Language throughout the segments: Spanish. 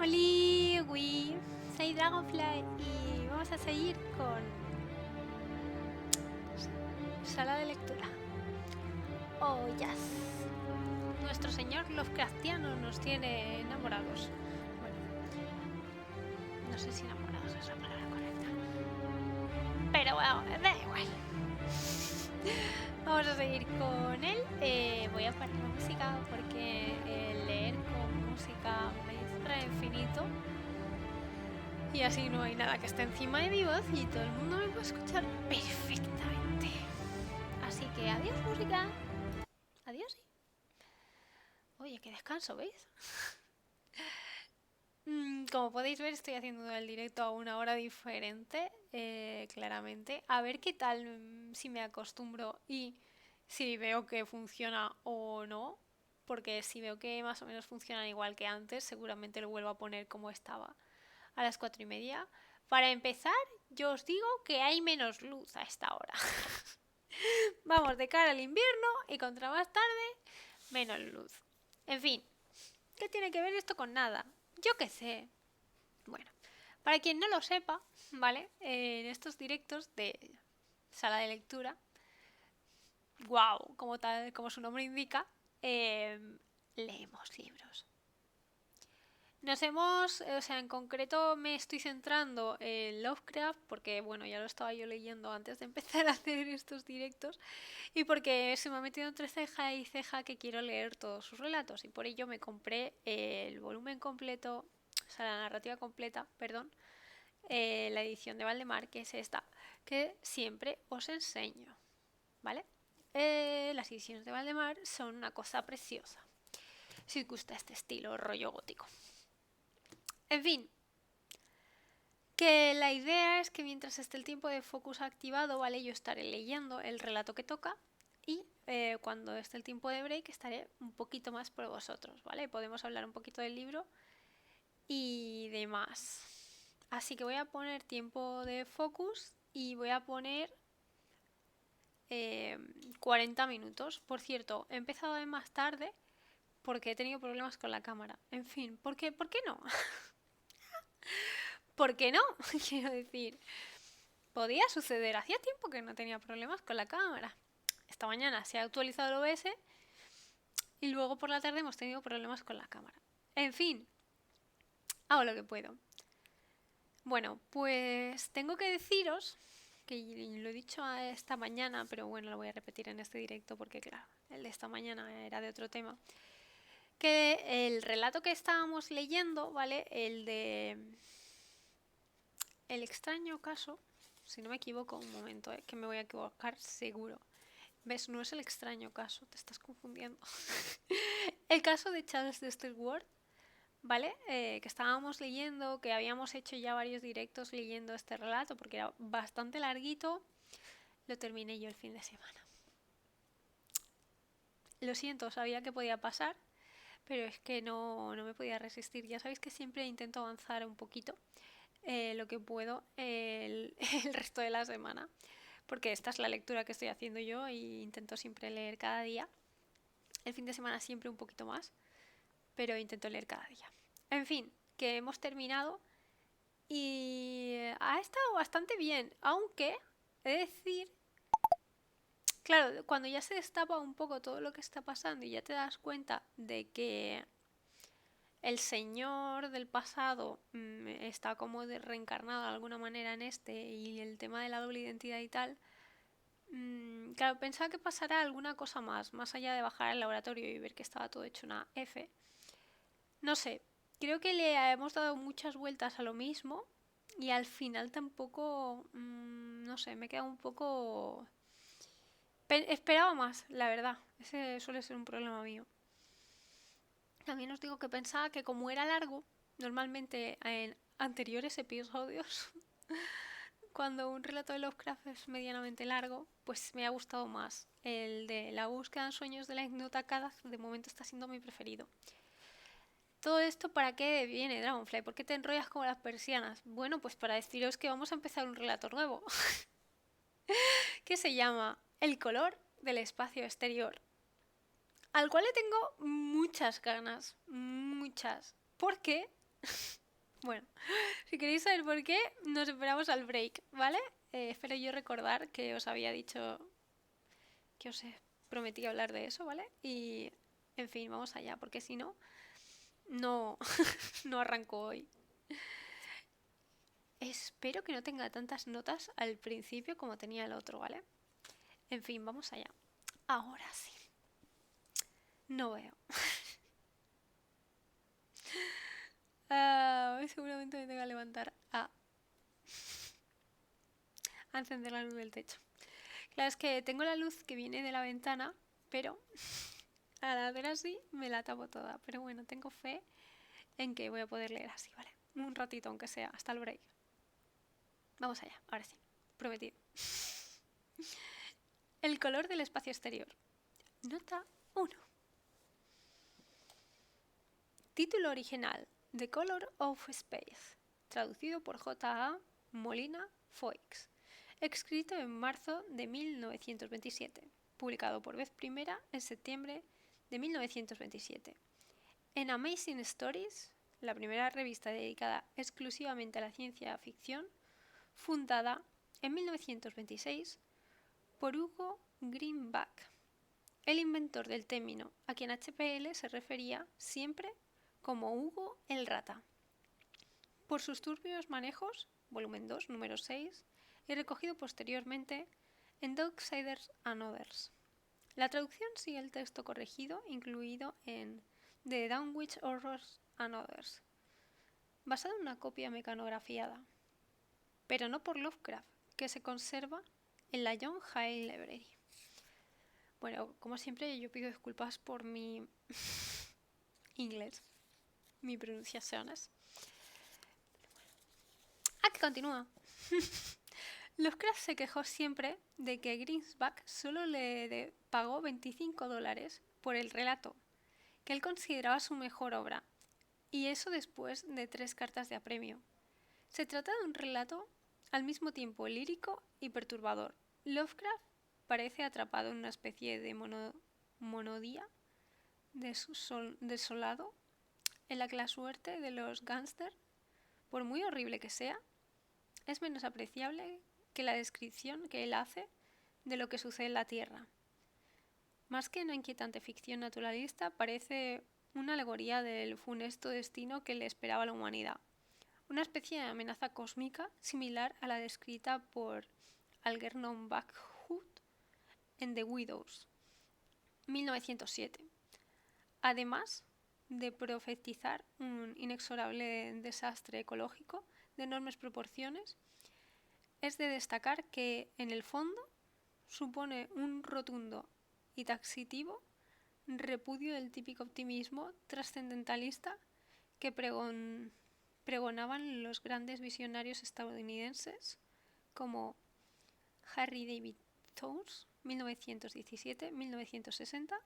Oli, Wii, soy Dragonfly y vamos a seguir con sala de lectura. Oh, yes. Nuestro señor Lovecraftiano nos tiene enamorados. Bueno, no sé si enamorados es la palabra correcta. Pero bueno, da igual. Vamos a seguir con él. Voy a parar la música porque leer con música me distrae infinito. Y así no hay nada que esté encima de mi voz y todo el mundo me puede escuchar perfectamente. Así que adiós música. Adiós. Oye, qué descanso, ¿veis? Como podéis ver, estoy haciendo el directo a una hora diferente, claramente. A ver qué tal, si me acostumbro y si veo que funciona o no. Porque si veo que más o menos funcionan igual que antes, seguramente lo vuelvo a poner como estaba a las 4:30. Para empezar, yo os digo que hay menos luz a esta hora. Vamos de cara al invierno y contra más tarde, menos luz. En fin, ¿qué tiene que ver esto con nada? Yo qué sé. Bueno, para quien no lo sepa, ¿vale? En estos directos de sala de lectura, wow, como su nombre indica, leemos libros. En concreto me estoy centrando en Lovecraft porque, bueno, ya lo estaba yo leyendo antes de empezar a hacer estos directos y porque se me ha metido entre ceja y ceja que quiero leer todos sus relatos y por ello me compré el volumen completo, o sea, la narrativa completa, perdón, la edición de Valdemar, que es esta, que siempre os enseño, ¿vale? Las ediciones de Valdemar son una cosa preciosa, si os gusta este estilo rollo gótico. En fin, que la idea es que mientras esté el tiempo de focus activado, ¿vale? Yo estaré leyendo el relato que toca y cuando esté el tiempo de break estaré un poquito más por vosotros, ¿vale? Podemos hablar un poquito del libro y demás. Así que voy a poner tiempo de focus y voy a poner 40 minutos. Por cierto, he empezado de más tarde porque he tenido problemas con la cámara. En fin, ¿por qué no? ¿Por qué no? Quiero decir, podía suceder. Hacía tiempo que no tenía problemas con la cámara. Esta mañana se ha actualizado el OBS y luego por la tarde hemos tenido problemas con la cámara. En fin, hago lo que puedo. Bueno, pues tengo que deciros, que lo he dicho esta mañana, pero bueno, lo voy a repetir en este directo porque claro, el de esta mañana era de otro tema, que el relato que estábamos leyendo, ¿vale? El de El extraño caso, si no me equivoco, un momento, que me voy a equivocar seguro. ¿Ves? No es el extraño caso, te estás confundiendo. El caso de Charles Dexter Ward, ¿vale? Que estábamos leyendo, que habíamos hecho ya varios directos leyendo este relato porque era bastante larguito. Lo terminé yo el fin de semana. Lo siento, sabía que podía pasar, pero es que no me podía resistir. Ya sabéis que siempre intento avanzar un poquito lo que puedo el resto de la semana, porque esta es la lectura que estoy haciendo yo y intento siempre leer cada día. El fin de semana siempre un poquito más, pero intento leer cada día. En fin, que hemos terminado y ha estado bastante bien, aunque he de decir, claro, cuando ya se destapa un poco todo lo que está pasando y ya te das cuenta de que el señor del pasado está como reencarnado de alguna manera en este y el tema de la doble identidad y tal, claro, pensaba que pasará alguna cosa más allá de bajar al laboratorio y ver que estaba todo hecho una F. No sé, creo que le hemos dado muchas vueltas a lo mismo y al final tampoco, no sé, me he quedado un poco... Esperaba más, la verdad. Ese suele ser un problema mío. También os digo que pensaba que como era largo, normalmente en anteriores episodios, cuando un relato de Lovecraft es medianamente largo, pues me ha gustado más. El de La búsqueda en sueños de la ignota Kadath de momento está siendo mi preferido. Todo esto para qué viene, Dragonfly, ¿por qué te enrollas como las persianas? Bueno, pues para deciros que vamos a empezar un relato nuevo, que se llama El color del espacio exterior, al cual le tengo muchas ganas, muchas, porque Bueno, si queréis saber por qué, nos esperamos al break, ¿vale? Espero yo recordar que os había dicho que os prometí hablar de eso, ¿vale? Y, en fin, vamos allá, porque si no, no, no arranco hoy. Espero que no tenga tantas notas al principio como tenía el otro, ¿vale? En fin, vamos allá. Ahora sí. No veo. Seguramente me tengo que levantar a encender la luz del techo. Claro, es que tengo la luz que viene de la ventana, pero al hacer así me la tapo toda. Pero bueno, tengo fe en que voy a poder leer así, ¿vale? Un ratito, aunque sea, hasta el break. Vamos allá, ahora sí. Prometido. El color del espacio exterior. Nota 1. Título original: The Color of Space. Traducido por J.A. Molina Foix. Escrito en marzo de 1927. Publicado por vez primera en septiembre de 1927. En Amazing Stories, la primera revista dedicada exclusivamente a la ciencia ficción, fundada en 1926 por Hugo Greenback, el inventor del término, a quien HPL se refería siempre como Hugo el Rata. Por sus turbios manejos, volumen 2, número 6, y recogido posteriormente en Darksiders and Others. La traducción sigue el texto corregido incluido en The Dunwich Horrors and Others, basado en una copia mecanografiada, pero no por Lovecraft, que se conserva en la John Hay Library. Bueno, como siempre, yo pido disculpas por mi inglés, mi pronunciaciones. Que continúa. Lovecraft se quejó siempre de que Greenback solo le pagó $25 por el relato, que él consideraba su mejor obra, y eso después de 3 cartas de apremio. Se trata de un relato al mismo tiempo lírico y perturbador. Lovecraft parece atrapado en una especie de monodía desolado en la que la suerte de los gángsters, por muy horrible que sea, es menos apreciable que la descripción que él hace de lo que sucede en la Tierra. Más que una inquietante ficción naturalista, parece una alegoría del funesto destino que le esperaba a la humanidad. Una especie de amenaza cósmica similar a la descrita por Algernon Blackwood en The Widows, 1907. Además de profetizar un inexorable desastre ecológico de enormes proporciones, es de destacar que, en el fondo, supone un rotundo y taxativo repudio del típico optimismo trascendentalista que pregonaban los grandes visionarios estadounidenses como Harry David Thoreau, 1917-1960,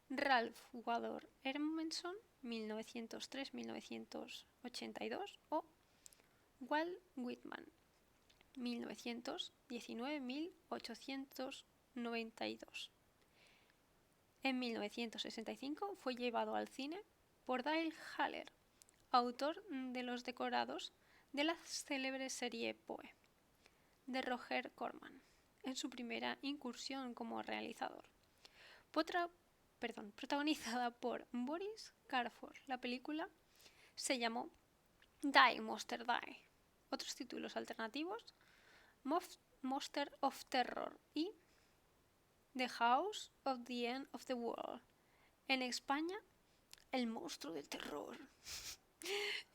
Ralph Waldo Emerson, 1903-1982 o Walt Whitman, 1919-1892. En 1965 fue llevado al cine por Dale Haller, autor de los decorados de la célebre serie Poe, de Roger Corman, en su primera incursión como realizador. Protagonizada por Boris Karloff, la película se llamó Die Monster Die. Otros títulos alternativos: Monster of Terror y The House of the End of the World. En España, El monstruo del terror.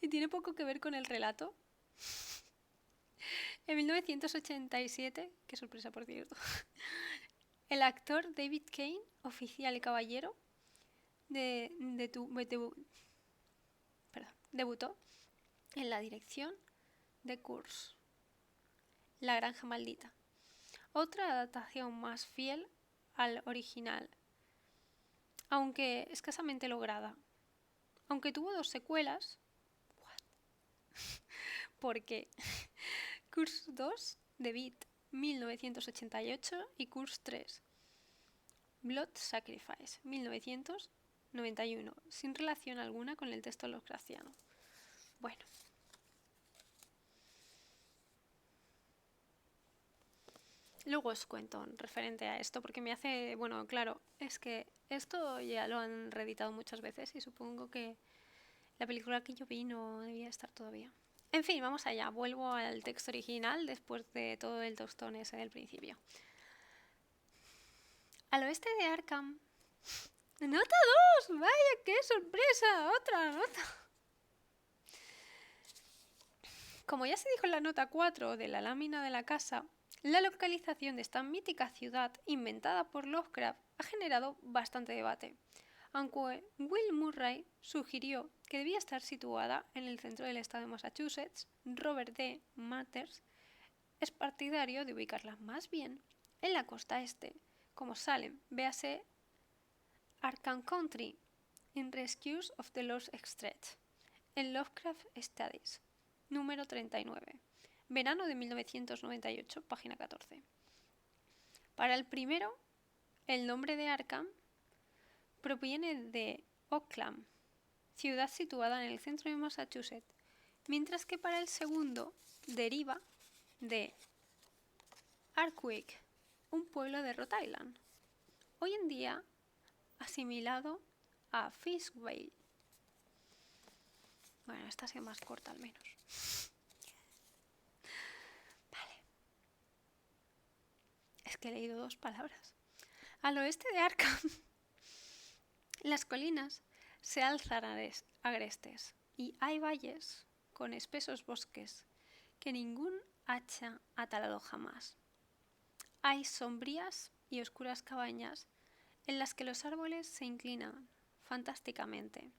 Y tiene poco que ver con el relato. En 1987, qué sorpresa por cierto, el actor David Kane, oficial y caballero, debutó en la dirección de Curse, La granja maldita, otra adaptación más fiel al original, aunque escasamente lograda. Aunque tuvo 2 secuelas, porque Curse 2, The Beat, 1988, y Curse 3, Blood Sacrifice, 1991, sin relación alguna con el texto lovecraftiano. Luego os cuento referente a esto porque me hace, bueno, claro, es que esto ya lo han reeditado muchas veces y supongo que la película que yo vi no debía estar todavía. En fin, vamos allá, vuelvo al texto original después de todo el tostón ese del principio. Al oeste de Arkham. ¡Nota 2! ¡Vaya, qué sorpresa! ¡Otra nota! Como ya se dijo en la nota 4 de la lámina de la casa, la localización de esta mítica ciudad inventada por Lovecraft ha generado bastante debate, aunque Will Murray sugirió que debía estar situada en el centro del estado de Massachusetts. Robert D. Matters es partidario de ubicarla más bien en la costa este, como Salem, véase Arkham Country, in Rescues of the Lost Extract, en Lovecraft Studies, número 39, verano de 1998, página 14. Para el primero, el nombre de Arkham proviene de Oakland, ciudad situada en el centro de Massachusetts, mientras que para el segundo deriva de Arkwick, un pueblo de Rhode Island, hoy en día asimilado a Fishvale. Bueno, esta ha sido más corta al menos. Vale. Es que he leído 2 palabras. Al oeste de Arkham, las colinas se alzan agrestes y hay valles con espesos bosques que ningún hacha ha talado jamás. Hay sombrías y oscuras cabañas en las que los árboles se inclinan fantásticamente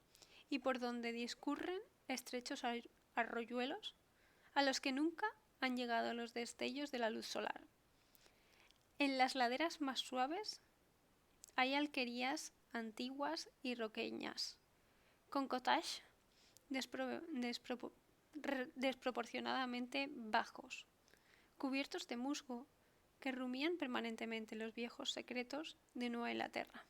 y por donde discurren estrechos arroyuelos a los que nunca han llegado los destellos de la luz solar. En las laderas más suaves hay alquerías antiguas y roqueñas, con cottages desproporcionadamente bajos, cubiertos de musgo, que rumían permanentemente los viejos secretos de Nueva Inglaterra,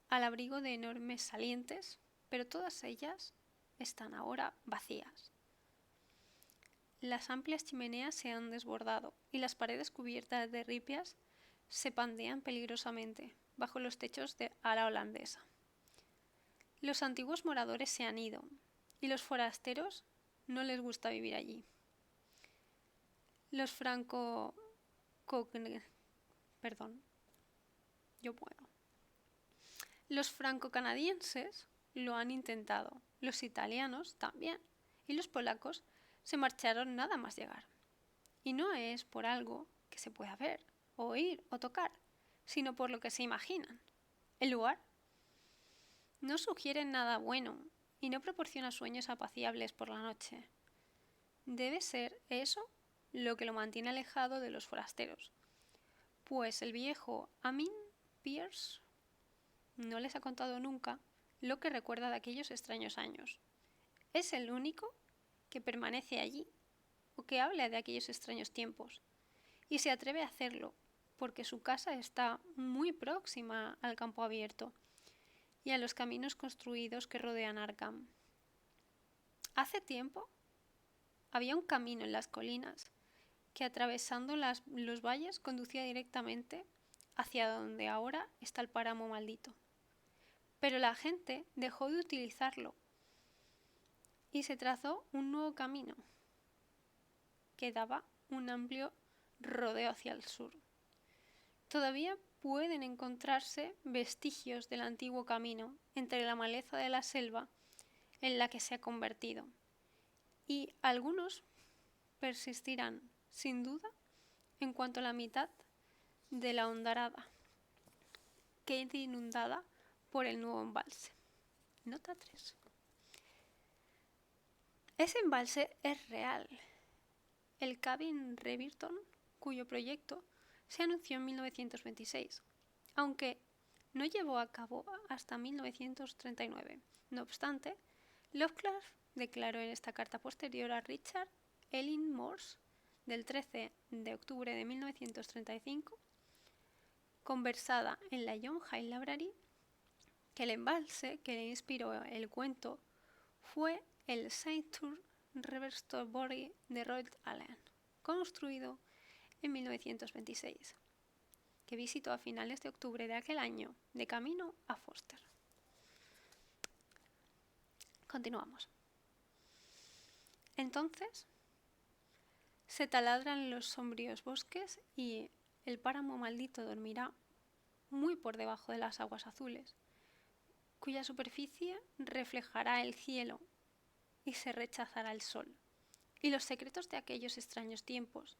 al abrigo de enormes salientes, pero todas ellas están ahora vacías. Las amplias chimeneas se han desbordado y las paredes cubiertas de ripias se pandean peligrosamente bajo los techos a la holandesa. Los antiguos moradores se han ido y los forasteros no les gusta vivir allí. Los Los franco-canadienses lo han intentado, los italianos también, y los polacos se marcharon nada más llegar. Y no es por algo que se pueda ver, oír o tocar, sino por lo que se imaginan. El lugar no sugiere nada bueno y no proporciona sueños apacibles por la noche. Debe ser eso lo que lo mantiene alejado de los forasteros, pues el viejo Amin Pierce no les ha contado nunca lo que recuerda de aquellos extraños años. Es el único que permanece allí o que habla de aquellos extraños tiempos, y se atreve a hacerlo porque su casa está muy próxima al campo abierto y a los caminos construidos que rodean Arkham. Hace tiempo había un camino en las colinas que, atravesando los valles, conducía directamente hacia donde ahora está el páramo maldito. Pero la gente dejó de utilizarlo y se trazó un nuevo camino que daba un amplio rodeo hacia el sur. Todavía pueden encontrarse vestigios del antiguo camino entre la maleza de la selva en la que se ha convertido, y algunos persistirán, sin duda, en cuanto a la mitad de la hondarada quede inundada por el nuevo embalse. Nota 3. Ese embalse es real. El Cabin Reverton, cuyo proyecto se anunció en 1926, aunque no llevó a cabo hasta 1939. No obstante, Lovecraft declaró en esta carta posterior a Richard Ellen Morse del 13 de octubre de 1935, conversada en la John Hay Library, que el embalse que le inspiró el cuento fue el Saint Reverstory de Rhode Island, construido en 1926, que visitó a finales de octubre de aquel año, de camino a Foster. Continuamos. Entonces, se taladran los sombríos bosques y el páramo maldito dormirá muy por debajo de las aguas azules, cuya superficie reflejará el cielo y se rechazará el sol. Y los secretos de aquellos extraños tiempos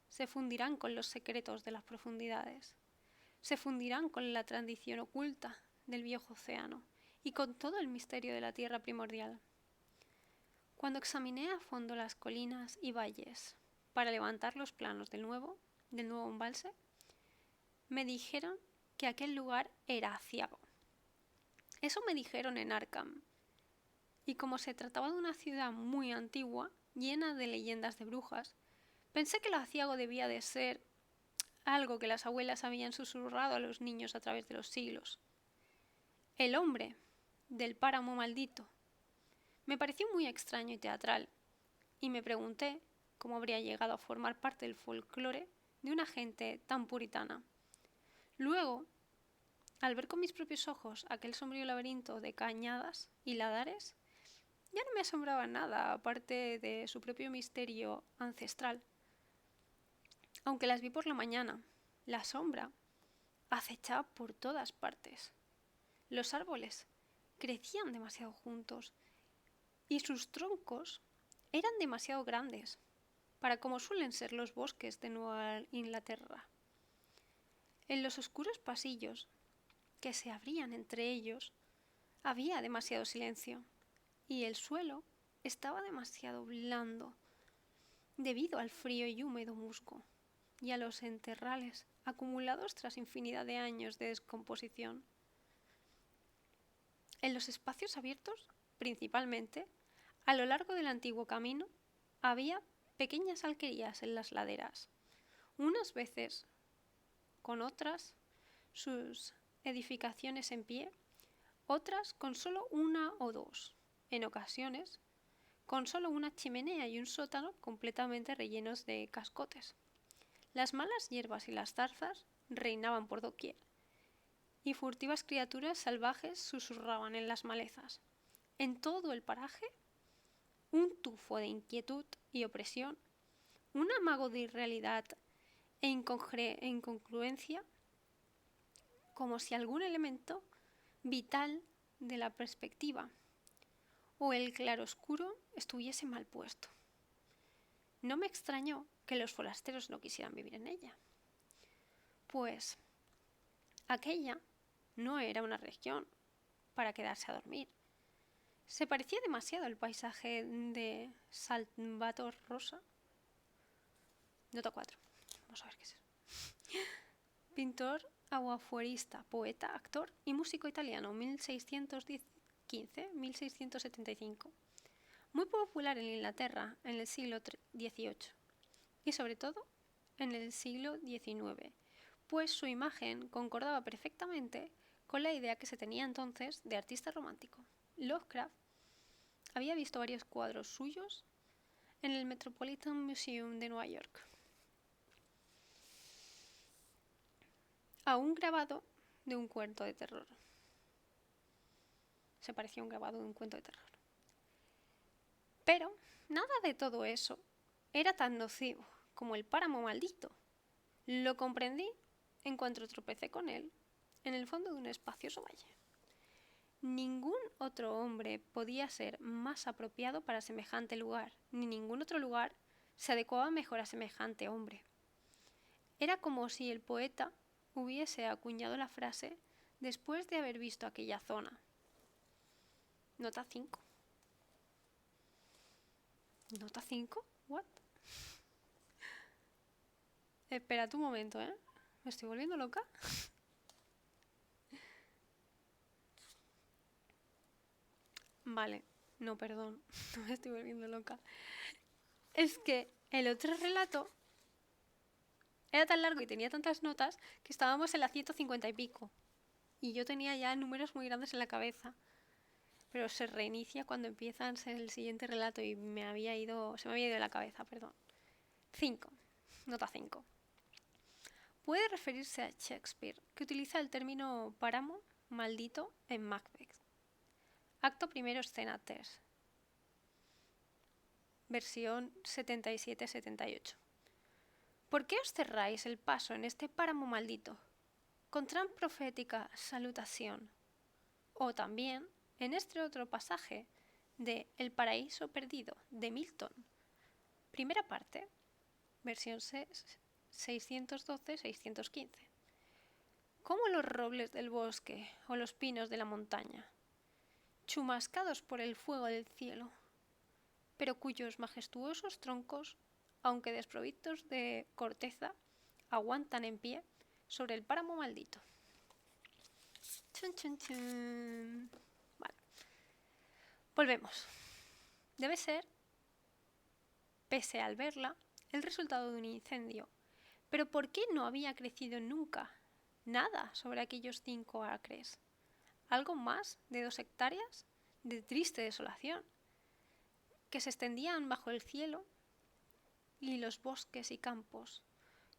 se fundirán con los secretos de las profundidades, se fundirán con la tradición oculta del viejo océano y con todo el misterio de la tierra primordial. Cuando examiné a fondo las colinas y valles para levantar los planos del nuevo embalse, me dijeron que aquel lugar era aciago. Eso me dijeron en Arkham, y como se trataba de una ciudad muy antigua, llena de leyendas de brujas, pensé que lo aciago debía de ser algo que las abuelas habían susurrado a los niños a través de los siglos. El hombre del páramo maldito me pareció muy extraño y teatral, y me pregunté cómo habría llegado a formar parte del folclore de una gente tan puritana. Luego, al ver con mis propios ojos aquel sombrío laberinto de cañadas y ladares, ya no me asombraba nada, aparte de su propio misterio ancestral. Aunque las vi por la mañana, la sombra acechaba por todas partes. Los árboles crecían demasiado juntos y sus troncos eran demasiado grandes para como suelen ser los bosques de Nueva Inglaterra. En los oscuros pasillos que se abrían entre ellos había demasiado silencio y el suelo estaba demasiado blando debido al frío y húmedo musgo y a los enterrales acumulados tras infinidad de años de descomposición. En los espacios abiertos, principalmente, a lo largo del antiguo camino, había pequeñas alquerías en las laderas, unas veces con otras sus edificaciones en pie, otras con solo una o dos, en ocasiones con solo una chimenea y un sótano completamente rellenos de cascotes. Las malas hierbas y las zarzas reinaban por doquier, y furtivas criaturas salvajes susurraban en las malezas. En todo el paraje, un tufo de inquietud y opresión, un amago de irrealidad e incongruencia, como si algún elemento vital de la perspectiva o el claroscuro estuviese mal puesto. No me extrañó que los forasteros no quisieran vivir en ella, pues aquella no era una región para quedarse a dormir. Se parecía demasiado al paisaje de Salvator Rosa. Nota 4. Vamos a ver qué es eso. Pintor, aguafuerista, poeta, actor y músico italiano, 1615-1675. Muy popular en Inglaterra en el siglo XVIII y sobre todo en el siglo XIX, pues su imagen concordaba perfectamente con la idea que se tenía entonces de artista romántico. Lovecraft había visto varios cuadros suyos en el Metropolitan Museum de Nueva York. A un grabado de un cuento de terror. Se parecía a un grabado de un cuento de terror. Pero nada de todo eso era tan nocivo como el páramo maldito. Lo comprendí en cuanto tropecé con él en el fondo de un espacioso valle. Ningún otro hombre podía ser más apropiado para semejante lugar, ni ningún otro lugar se adecuaba mejor a semejante hombre. Era como si el poeta hubiese acuñado la frase después de haber visto aquella zona. Nota 5. ¿Nota 5? ¿What? Espérate un momento, ¿eh? ¿Me estoy volviendo loca? Vale, no, perdón, no me estoy volviendo loca. Es que el otro relato era tan largo y tenía tantas notas que estábamos en la 150 y pico. Y yo tenía ya números muy grandes en la cabeza. Pero se reinicia cuando empieza el siguiente relato y se me había ido de la cabeza, perdón. 5, nota 5. puede referirse a Shakespeare, que utiliza el término páramo maldito en Macbeth. Acto primero, escena 3. Versión 77-78. ¿Por qué os cerráis el paso en este páramo maldito? Con tan profética salutación. O también, en este otro pasaje de El paraíso perdido, de Milton. Primera parte, versión 612-615. Como los robles del bosque o los pinos de la montaña, chumascados por el fuego del cielo, pero cuyos majestuosos troncos, aunque desprovistos de corteza, aguantan en pie sobre el páramo maldito. Chun, chun, chun. Vale. Volvemos. Debe ser, pese al verla, el resultado de un incendio. Pero ¿por qué no había crecido nunca nada sobre aquellos 5 acres? ¿Algo más de 2 hectáreas de triste desolación, que se extendían bajo el cielo y los bosques y campos,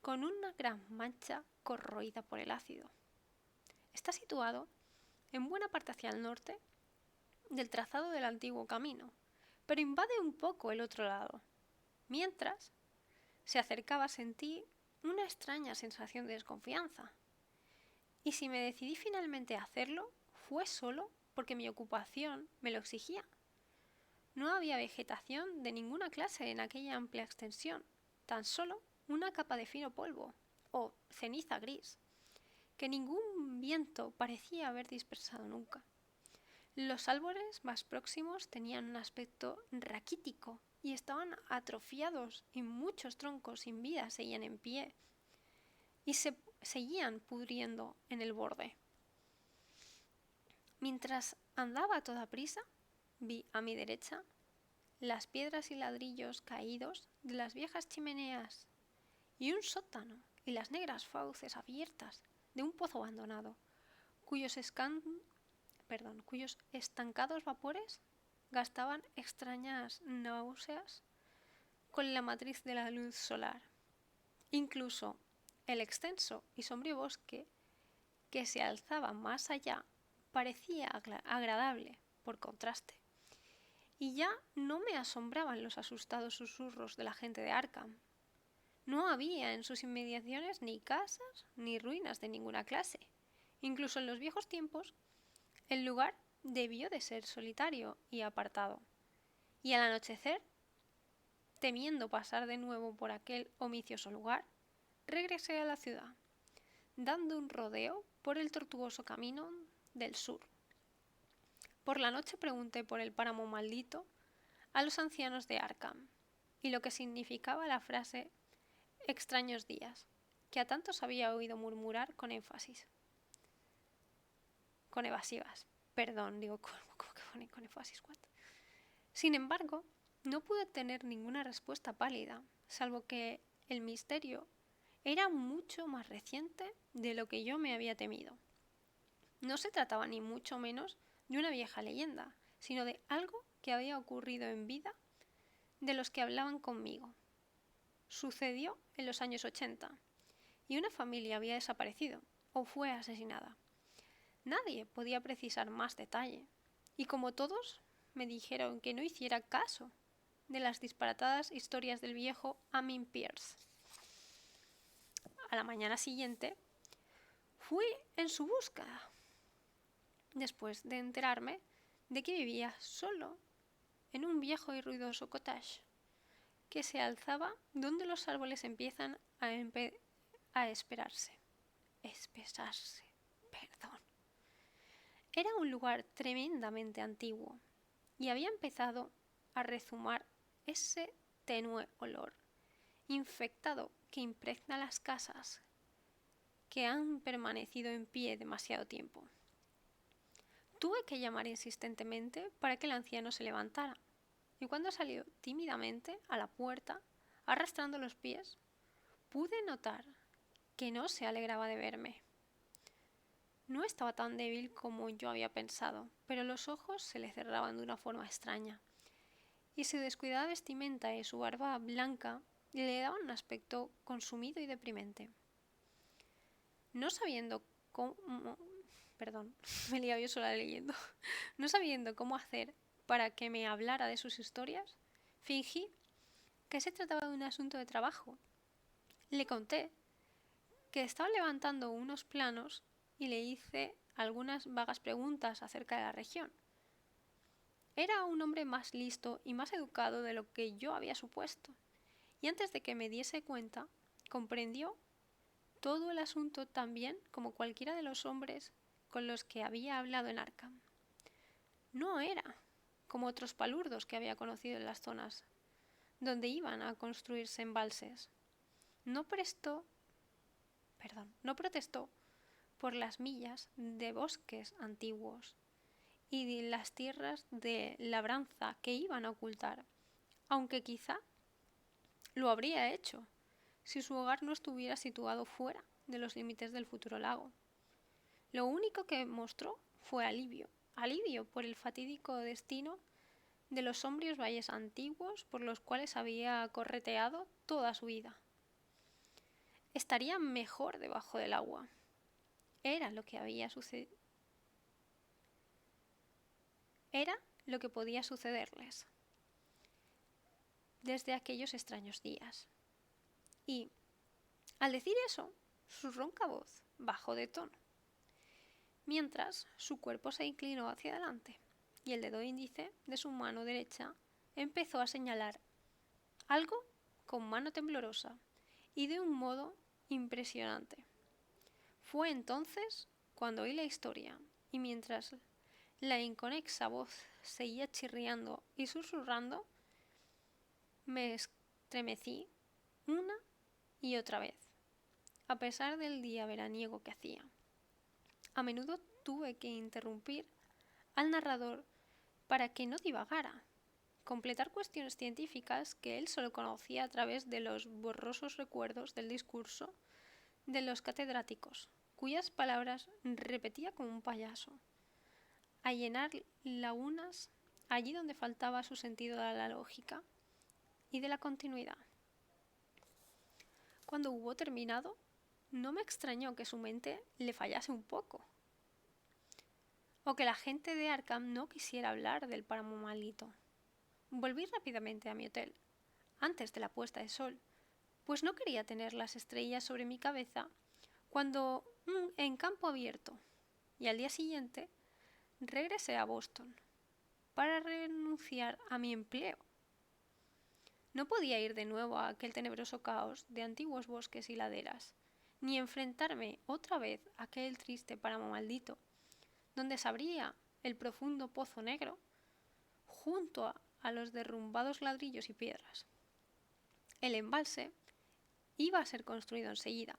con una gran mancha corroída por el ácido? Está situado en buena parte hacia el norte del trazado del antiguo camino, pero invade un poco el otro lado. Mientras se acercaba, sentí una extraña sensación de desconfianza. Y si me decidí finalmente a hacerlo, fue solo porque mi ocupación me lo exigía. No había vegetación de ninguna clase en aquella amplia extensión, tan solo una capa de fino polvo, o ceniza gris, que ningún viento parecía haber dispersado nunca. Los árboles más próximos tenían un aspecto raquítico y estaban atrofiados, y muchos troncos sin vida seguían en pie y se seguían pudriendo en el borde. Mientras andaba a toda prisa, vi a mi derecha las piedras y ladrillos caídos de las viejas chimeneas y un sótano y las negras fauces abiertas de un pozo abandonado, cuyos estancados vapores gastaban extrañas náuseas con la matriz de la luz solar. Incluso el extenso y sombrío bosque que se alzaba más allá parecía agradable por contraste. Y ya no me asombraban los asustados susurros de la gente de Arkham. No había en sus inmediaciones ni casas ni ruinas de ninguna clase. Incluso en los viejos tiempos, el lugar debió de ser solitario y apartado. Y al anochecer, temiendo pasar de nuevo por aquel omicioso lugar, regresé a la ciudad, dando un rodeo por el tortuoso camino del sur. Por la noche pregunté por el páramo maldito a los ancianos de Arkham y lo que significaba la frase extraños días, que a tantos había oído murmurar con énfasis. Con evasivas. Perdón, digo, ¿cómo que pone con énfasis? ¿What? Sin embargo, no pude tener ninguna respuesta pálida, salvo que el misterio era mucho más reciente de lo que yo me había temido. No se trataba ni mucho menos de una vieja leyenda, sino de algo que había ocurrido en vida de los que hablaban conmigo. Sucedió en los años 80 y una familia había desaparecido o fue asesinada. Nadie podía precisar más detalle y como todos me dijeron que no hiciera caso de las disparatadas historias del viejo Amin Pierce. A la mañana siguiente fui en su búsqueda, después de enterarme de que vivía solo en un viejo y ruidoso cottage que se alzaba donde los árboles empiezan a espesarse. Era un lugar tremendamente antiguo y había empezado a rezumar ese tenue olor infectado que impregna las casas que han permanecido en pie demasiado tiempo. Tuve que llamar insistentemente para que el anciano se levantara, y cuando salió tímidamente a la puerta, arrastrando los pies, pude notar que no se alegraba de verme. No estaba tan débil como yo había pensado, pero los ojos se le cerraban de una forma extraña, y su descuidada vestimenta y su barba blanca le daban un aspecto consumido y deprimente. No sabiendo cómo... Perdón, me he liado yo sola leyendo. No sabiendo cómo hacer para que me hablara de sus historias, fingí que se trataba de un asunto de trabajo. Le conté que estaba levantando unos planos y le hice algunas vagas preguntas acerca de la región. Era un hombre más listo y más educado de lo que yo había supuesto, y antes de que me diese cuenta, comprendió todo el asunto tan bien como cualquiera de los hombres con los que había hablado en Arkham. No era como otros palurdos que había conocido en las zonas donde iban a construirse embalses. No protestó por las millas de bosques antiguos y de las tierras de labranza que iban a ocultar, aunque quizá lo habría hecho si su hogar no estuviera situado fuera de los límites del futuro lago. Lo único que mostró fue alivio por el fatídico destino de los sombríos valles antiguos por los cuales había correteado toda su vida. Estaría mejor debajo del agua. Era lo que había sucedido. Era lo que podía sucederles desde aquellos extraños días. Y, al decir eso, su ronca voz bajó de tono, mientras su cuerpo se inclinó hacia adelante y el dedo índice de su mano derecha empezó a señalar algo con mano temblorosa y de un modo impresionante. Fue entonces cuando oí la historia y mientras la inconexa voz seguía chirriando y susurrando, me estremecí una y otra vez, a pesar del día veraniego que hacía. A menudo tuve que interrumpir al narrador para que no divagara, completar cuestiones científicas que él solo conocía a través de los borrosos recuerdos del discurso de los catedráticos, cuyas palabras repetía como un payaso, a llenar lagunas allí donde faltaba su sentido de la lógica y de la continuidad. Cuando hubo terminado, no me extrañó que su mente le fallase un poco, o que la gente de Arkham no quisiera hablar del páramo maldito. Volví rápidamente a mi hotel, antes de la puesta de sol, pues no quería tener las estrellas sobre mi cabeza cuando en campo abierto, y al día siguiente regresé a Boston para renunciar a mi empleo. No podía ir de nuevo a aquel tenebroso caos de antiguos bosques y laderas, ni enfrentarme otra vez a aquel triste páramo maldito, donde se abría el profundo pozo negro junto a los derrumbados ladrillos y piedras. El embalse iba a ser construido enseguida,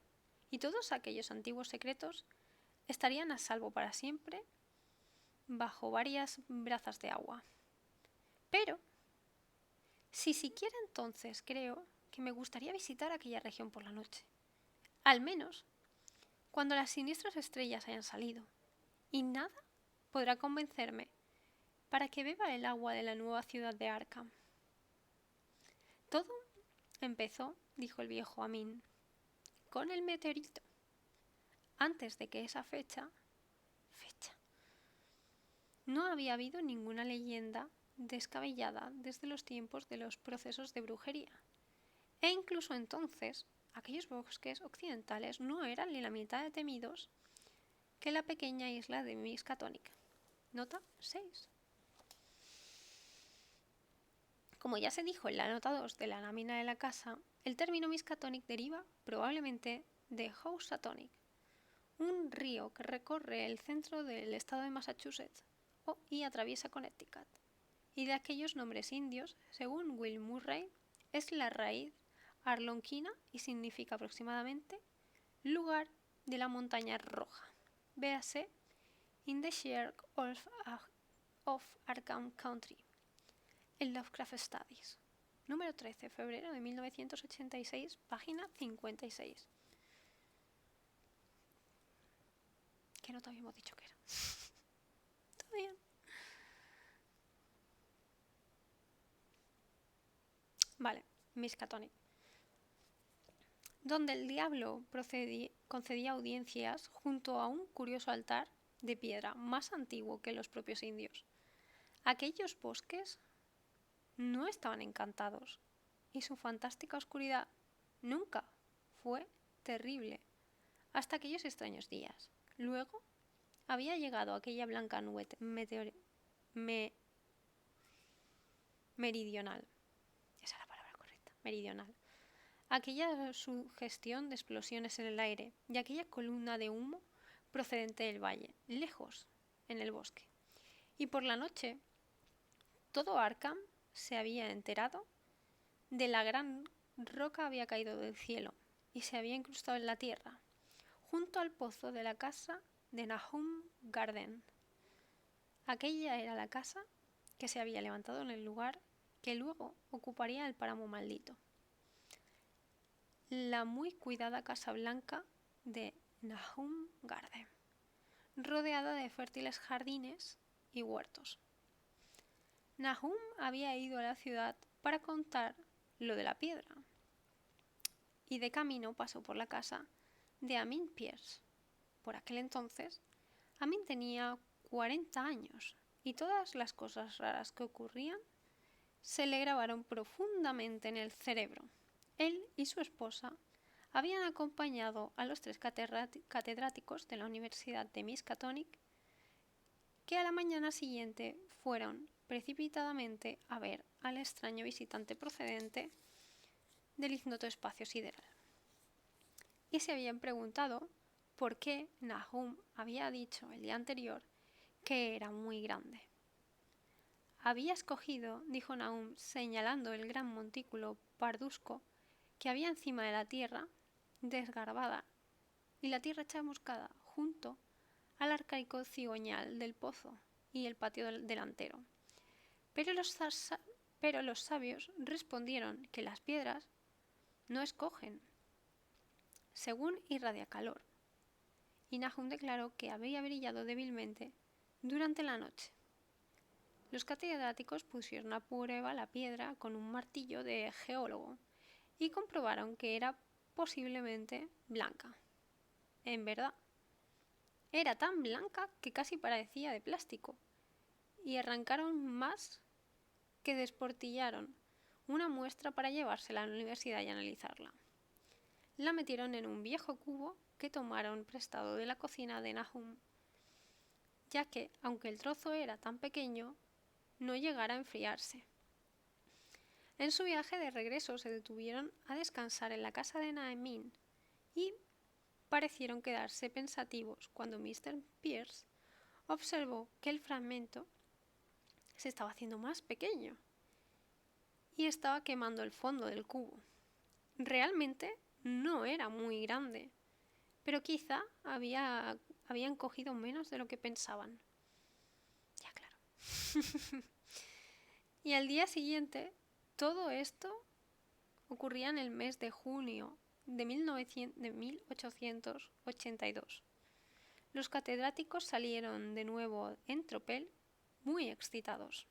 y todos aquellos antiguos secretos estarían a salvo para siempre bajo varias brazas de agua. Pero, si siquiera entonces creo que me gustaría visitar aquella región por la noche, al menos cuando las siniestras estrellas hayan salido, y nada podrá convencerme para que beba el agua de la nueva ciudad de Arkham. Todo empezó, dijo el viejo Amin, con el meteorito. Antes de que esa fecha, no había habido ninguna leyenda descabellada desde los tiempos de los procesos de brujería. E incluso entonces, aquellos bosques occidentales no eran ni la mitad de temidos que la pequeña isla de Miskatonic. Nota 6. Como ya se dijo en la nota 2 de la lámina de la casa, el término Miskatonic deriva probablemente de Housatonic, un río que recorre el centro del estado de Massachusetts y atraviesa Connecticut, y de aquellos nombres indios, según Will Murray, es la raíz arlonquina y significa aproximadamente lugar de la montaña roja. Véase In the Shire of Arkham Country, en Lovecraft Studies. Número 13, febrero de 1986, página 56. ¿Qué nota habíamos dicho que era? Todo bien. Vale, Miskatonic. donde el diablo concedía audiencias junto a un curioso altar de piedra más antiguo que los propios indios. Aquellos bosques no estaban encantados y su fantástica oscuridad nunca fue terrible hasta aquellos extraños días. Luego había llegado aquella blanca nube meridional. Esa es la palabra correcta, meridional. Aquella sugestión de explosiones en el aire y aquella columna de humo procedente del valle, lejos, en el bosque. Y por la noche, todo Arkham se había enterado de la gran roca había caído del cielo y se había incrustado en la tierra, junto al pozo de la casa de Nahum Garden. Aquella era la casa que se había levantado en el lugar que luego ocuparía el páramo maldito. La muy cuidada Casa Blanca de Nahum Garden, rodeada de fértiles jardines y huertos. Nahum había ido a la ciudad para contar lo de la piedra, y de camino pasó por la casa de Amin Pierce. Por aquel entonces, Amin tenía 40 años, y todas las cosas raras que ocurrían se le grabaron profundamente en el cerebro. Él y su esposa habían acompañado a los 3 catedráticos de la Universidad de Miskatonic, que a la mañana siguiente fueron precipitadamente a ver al extraño visitante procedente del ignoto espacio sideral. Y se habían preguntado por qué Nahum había dicho el día anterior que era muy grande. Había escogido, dijo Nahum, señalando el gran montículo parduzco que había encima de la tierra desgarbada y la tierra chamuscada junto al arcaico cigüeñal del pozo y el patio delantero. Pero los sabios respondieron que las piedras no escogen, según irradia calor, y Nahum declaró que había brillado débilmente durante la noche. Los catedráticos pusieron a prueba la piedra con un martillo de geólogo y comprobaron que era posiblemente blanca. En verdad, era tan blanca que casi parecía de plástico, y arrancaron más que desportillaron una muestra para llevársela a la universidad y analizarla. La metieron en un viejo cubo que tomaron prestado de la cocina de Nahum, ya que, aunque el trozo era tan pequeño, no llegara a enfriarse. En su viaje de regreso se detuvieron a descansar en la casa de Nahum y parecieron quedarse pensativos cuando Mr. Pierce observó que el fragmento se estaba haciendo más pequeño y estaba quemando el fondo del cubo. Realmente no era muy grande, pero quizá habían cogido menos de lo que pensaban. Ya, claro. Y al día siguiente, todo esto ocurría en el mes de junio de 1882. Los catedráticos salieron de nuevo en tropel, muy excitados.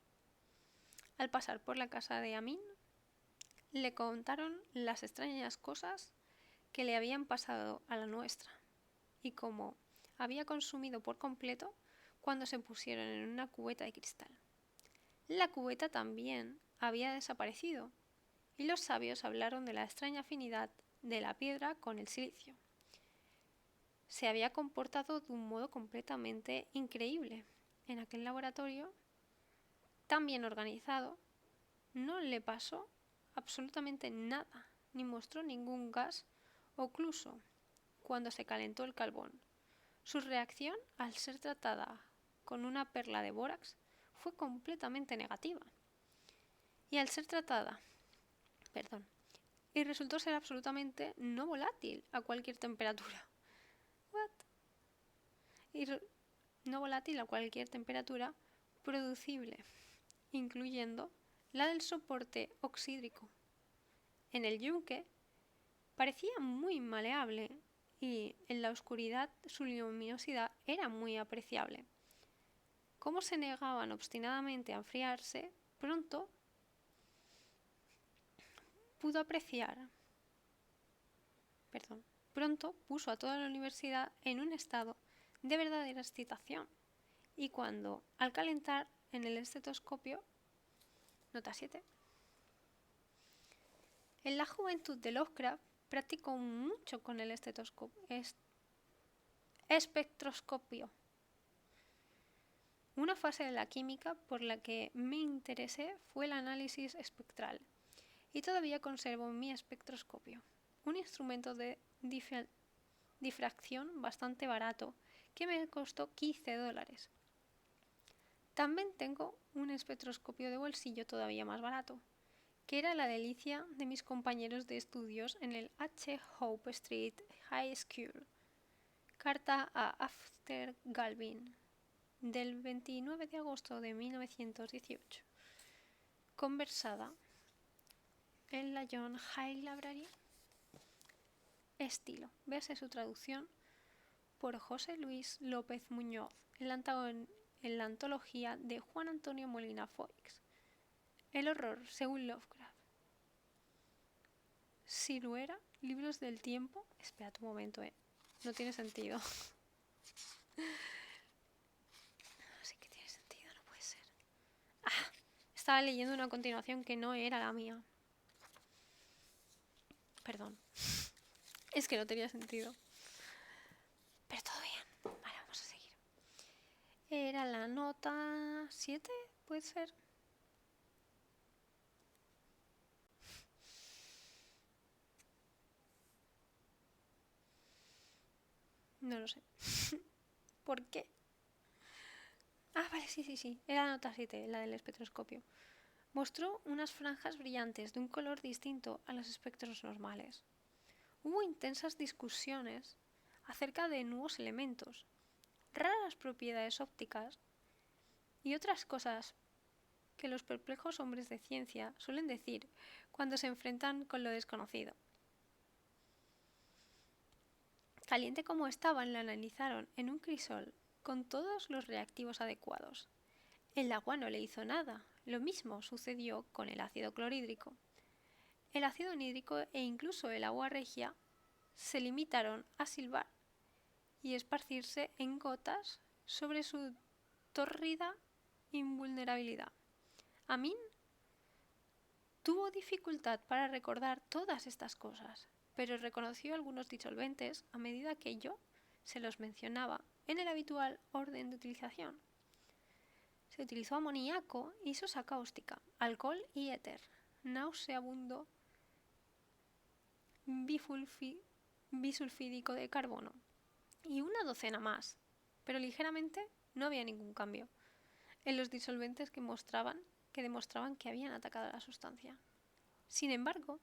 Al pasar por la casa de Amin, le contaron las extrañas cosas que le habían pasado a la nuestra y cómo había consumido por completo cuando se pusieron en una cubeta de cristal. La cubeta también había desaparecido y los sabios hablaron de la extraña afinidad de la piedra con el silicio. Se había comportado de un modo completamente increíble. En aquel laboratorio tan bien organizado, no le pasó absolutamente nada, ni mostró ningún gas ocluso cuando se calentó el carbón. Su reacción, al ser tratada con una perla de bórax, fue completamente negativa. Y resultó ser absolutamente no volátil a cualquier temperatura. No volátil a cualquier temperatura producible, incluyendo la del soporte oxídrico. En el yunque parecía muy maleable y en la oscuridad su luminosidad era muy apreciable. Como se negaban obstinadamente a enfriarse, pronto pudo apreciar pronto puso a toda la universidad en un estado de verdadera excitación. Y cuando, al calentar en el estetoscopio, nota 7, en la juventud de Lovecraft practicó mucho con el espectroscopio. Una fase de la química por la que me interesé fue el análisis espectral, y todavía conservo mi espectroscopio, un instrumento de difracción bastante barato que me costó $15. También tengo un espectroscopio de bolsillo todavía más barato, que era la delicia de mis compañeros de estudios en el H. Hope Street High School. Carta a After Galvin, del 29 de agosto de 1918. Conversada en la John Hay Library. Estilo. Véase su traducción por José Luis López Muñoz en la antología de Juan Antonio Molina Foix. El horror, según Lovecraft. Siluera, libros del tiempo. Espera un momento, no tiene sentido. Sí que tiene sentido, no puede ser. Estaba leyendo una continuación que no era la mía. Perdón. Es que no tenía sentido. Pero todo bien. Vale, vamos a seguir. Era la nota 7, puede ser. No lo sé. ¿Por qué? Vale, sí. Era la nota 7, la del espectroscopio. Mostró unas franjas brillantes de un color distinto a los espectros normales. Hubo intensas discusiones acerca de nuevos elementos, raras propiedades ópticas y otras cosas que los perplejos hombres de ciencia suelen decir cuando se enfrentan con lo desconocido. Caliente como estaban, la analizaron en un crisol con todos los reactivos adecuados. El agua no le hizo nada. Lo mismo sucedió con el ácido clorhídrico. El ácido nítrico e incluso el agua regia se limitaron a silbar y esparcirse en gotas sobre su tórrida invulnerabilidad. Amin tuvo dificultad para recordar todas estas cosas, pero reconoció algunos disolventes a medida que yo se los mencionaba en el habitual orden de utilización. Se utilizó amoníaco y sosa cáustica, alcohol y éter, nauseabundo bisulfídico de carbono y una docena más, pero ligeramente no había ningún cambio en los disolventes que demostraban que habían atacado la sustancia. Sin embargo,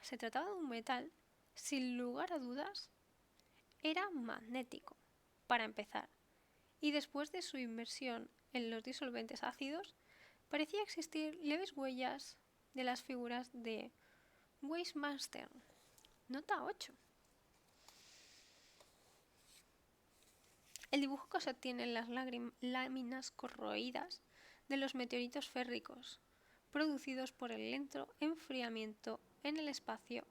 se trataba de un metal, sin lugar a dudas, era magnético, para empezar, y después de su inmersión en los disolventes ácidos, parecía existir leves huellas de las figuras de Weissmaster. Nota 8. El dibujo que se obtiene en las láminas corroídas de los meteoritos férricos, producidos por el lento enfriamiento en el espacio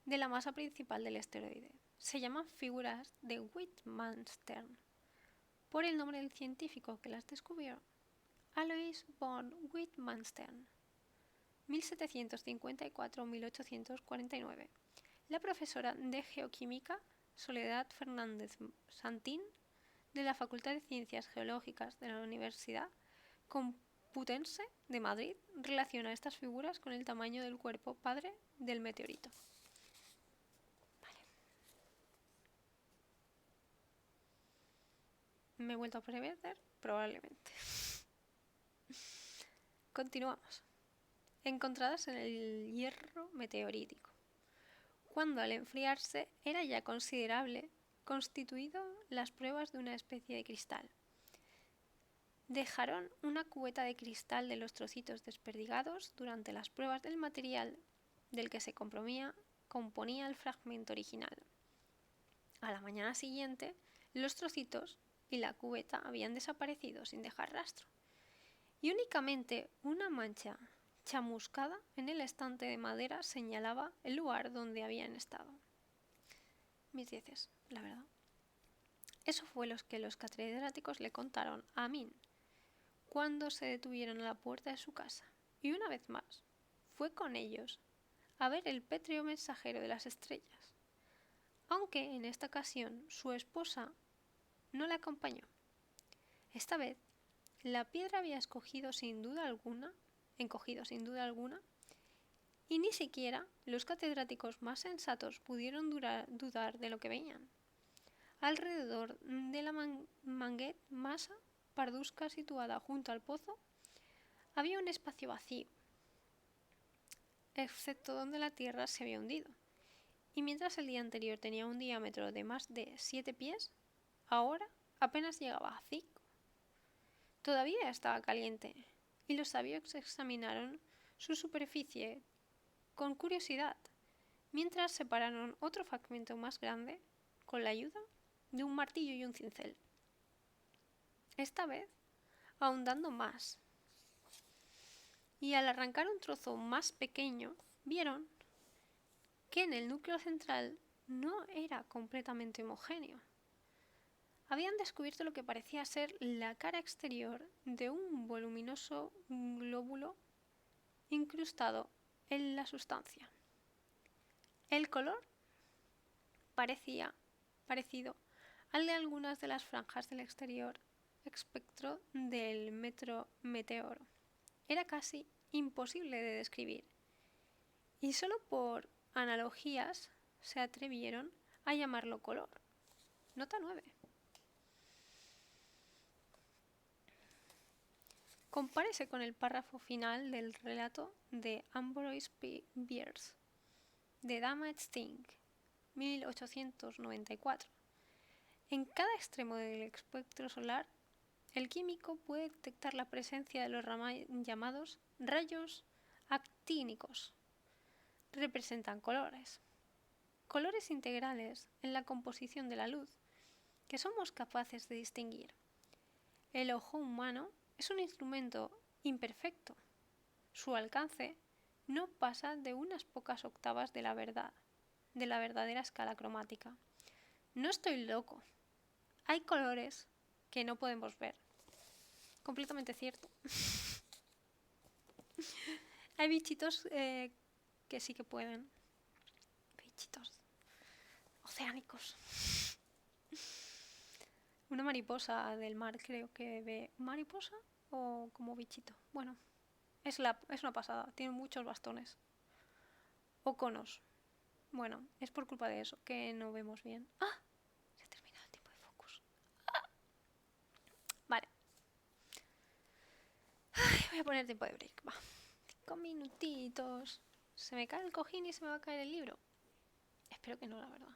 de la masa principal del asteroide. Se llaman figuras de Weissmanstern, por el nombre del científico que las descubrió, Alois von Weissmanstern, 1754-1849. La profesora de geoquímica Soledad Fernández Santín, de la Facultad de Ciencias Geológicas de la Universidad Complutense de Madrid, relaciona estas figuras con el tamaño del cuerpo padre del meteorito. Vale. ¿Me he vuelto a perder? Probablemente. Continuamos. Encontradas en el hierro meteorítico, cuando al enfriarse era ya considerable, constituido las pruebas de una especie de cristal. Dejaron una cubeta de cristal de los trocitos desperdigados durante las pruebas del material del que se componía el fragmento original. A la mañana siguiente, los trocitos y la cubeta habían desaparecido sin dejar rastro, y únicamente una mancha chamuscada en el estante de madera señalaba el lugar donde habían estado. mis dieces, la verdad. Eso fue lo que los catedráticos le contaron a Amin cuando se detuvieron a la puerta de su casa. Y una vez más, fue con ellos a ver el pétreo mensajero de las estrellas, aunque en esta ocasión su esposa no le acompañó. Esta vez, la piedra había encogido sin duda alguna, y ni siquiera los catedráticos más sensatos pudieron dudar de lo que veían. Alrededor de la manguet masa parduzca situada junto al pozo, había un espacio vacío, excepto donde la tierra se había hundido. Y mientras el día anterior tenía un diámetro de más de 7 pies, ahora apenas llegaba a 5. Todavía estaba caliente, y los sabios examinaron su superficie con curiosidad, mientras separaron otro fragmento más grande con la ayuda de un martillo y un cincel. Esta vez ahondando más. Y al arrancar un trozo más pequeño, vieron que en el núcleo central no era completamente homogéneo. Habían descubierto lo que parecía ser la cara exterior de un voluminoso glóbulo incrustado en la sustancia. El color parecía parecido al de algunas de las franjas del exterior espectro del meteoro. Era casi imposible de describir, y solo por analogías se atrevieron a llamarlo color. Nota 9. Compárese con el párrafo final del relato de Ambrose Bierce, The Damaged Thing, 1894. En cada extremo del espectro solar, el químico puede detectar la presencia de los llamados rayos actínicos. Representan colores integrales en la composición de la luz que somos capaces de distinguir. El ojo humano es un instrumento imperfecto. Su alcance no pasa de unas pocas octavas de la verdadera escala cromática. No estoy loco. Hay colores que no podemos ver. Completamente cierto. Hay bichitos que sí que pueden. Bichitos oceánicos. Una mariposa del mar creo que ve. ¿Mariposa o como bichito? Bueno, es una pasada. Tiene muchos bastones. O conos. Bueno, es por culpa de eso que no vemos bien. ¡Ah! Se ha terminado el tiempo de focus. ¡Ah! Vale. Ay, voy a poner tiempo de break. Va. 5 minutitos. ¿Se me cae el cojín y se me va a caer el libro? Espero que no, la verdad.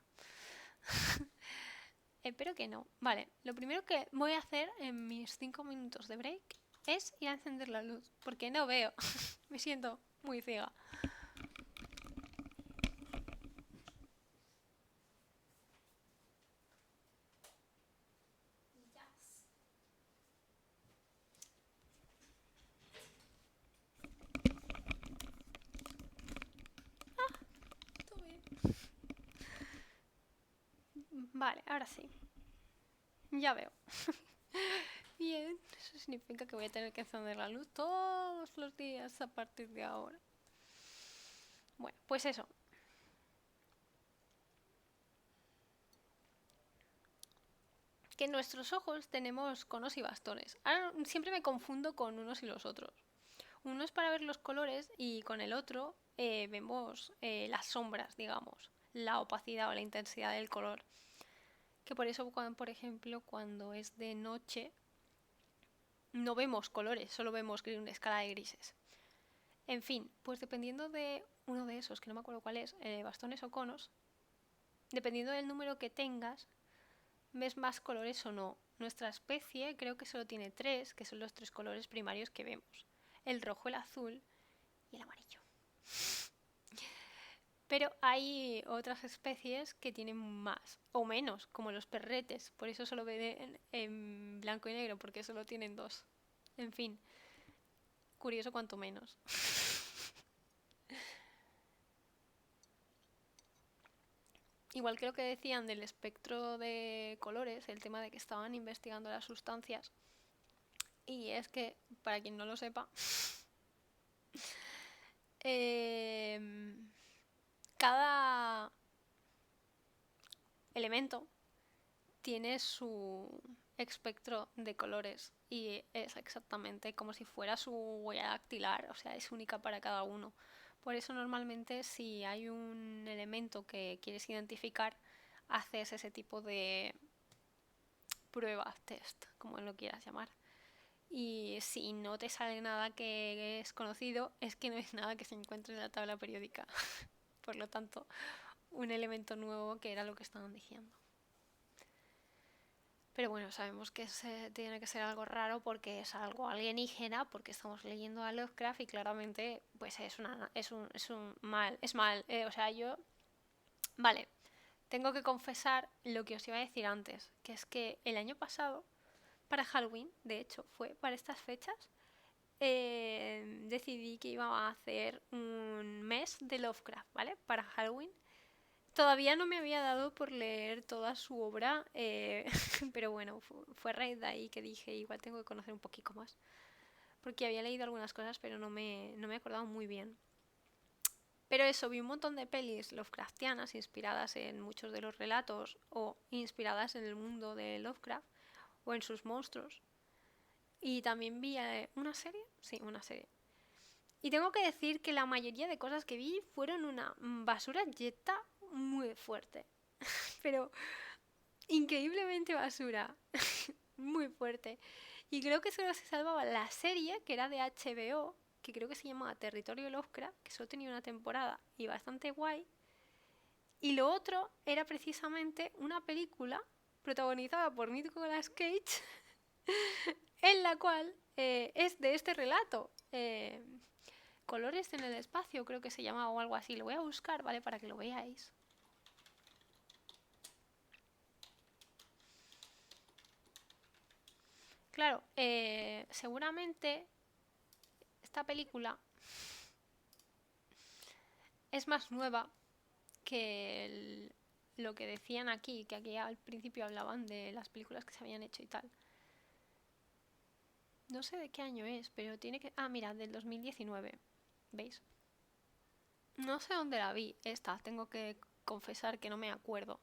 Espero que no. Vale, lo primero que voy a hacer en mis 5 minutos de break es ir a encender la luz, porque no veo. Me siento muy ciega. Todo bien. Vale, ahora sí. Ya veo. Bien, eso significa que voy a tener que encender la luz todos los días a partir de ahora. Bueno, pues eso. Que en nuestros ojos tenemos conos y bastones. Ahora siempre me confundo con unos y los otros. Uno es para ver los colores y con el otro vemos las sombras, digamos, la opacidad o la intensidad del color. Que por eso, por ejemplo, cuando es de noche no vemos colores, solo vemos una escala de grises. En fin, pues dependiendo de uno de esos, que no me acuerdo cuál es, bastones o conos, dependiendo del número que tengas, ves más colores o no. Nuestra especie creo que solo tiene 3, que son los 3 colores primarios que vemos. El rojo, el azul y el amarillo. Pero hay otras especies que tienen más o menos, como los perretes. Por eso solo ven en blanco y negro, porque solo tienen 2. En fin, curioso cuanto menos. igual que lo que decían del espectro de colores, el tema de que estaban investigando las sustancias, y es que, para quien no lo sepa, em, cada elemento tiene su espectro de colores y es exactamente como si fuera su huella dactilar, o sea, es única para cada uno. Por eso normalmente si hay un elemento que quieres identificar, haces ese tipo de pruebas, test, como lo quieras llamar. Y si no te sale nada que es conocido, es que no es nada que se encuentre en la tabla periódica. Por lo tanto, un elemento nuevo que era lo que estaban diciendo. Pero bueno, sabemos que tiene que ser algo raro porque es algo alienígena, porque estamos leyendo a Lovecraft y claramente pues es un mal, es mal. O sea, yo, vale, tengo que confesar lo que os iba a decir antes, que es que el año pasado, para Halloween, de hecho, fue para estas fechas, decidí que iba a hacer un mes de Lovecraft, ¿vale? Para Halloween. Todavía no me había dado por leer toda su obra, pero bueno, fue a raíz de ahí que dije, igual tengo que conocer un poquito más. Porque había leído algunas cosas, pero no me acordaba muy bien. Pero eso, vi un montón de pelis Lovecraftianas inspiradas en muchos de los relatos o inspiradas en el mundo de Lovecraft o en sus monstruos. Y también vi una serie, sí, una serie. Y tengo que decir que la mayoría de cosas que vi fueron una basura yeta muy fuerte. Pero increíblemente basura. Muy fuerte. Y creo que solo se salvaba la serie, que era de HBO, que creo que se llamaba Territorio Lovecraft, que solo tenía una temporada y bastante guay. Y lo otro era precisamente una película protagonizada por Nicolas Cage, en la cual es de este relato. Colores en el espacio, creo que se llama o algo así. Lo voy a buscar, ¿vale? Para que lo veáis. Claro, seguramente esta película es más nueva que lo que decían aquí, que aquí al principio hablaban de las películas que se habían hecho y tal. No sé de qué año es, pero tiene que... Ah, mira, del 2019. ¿Veis? No sé dónde la vi, esta, tengo que confesar que no me acuerdo.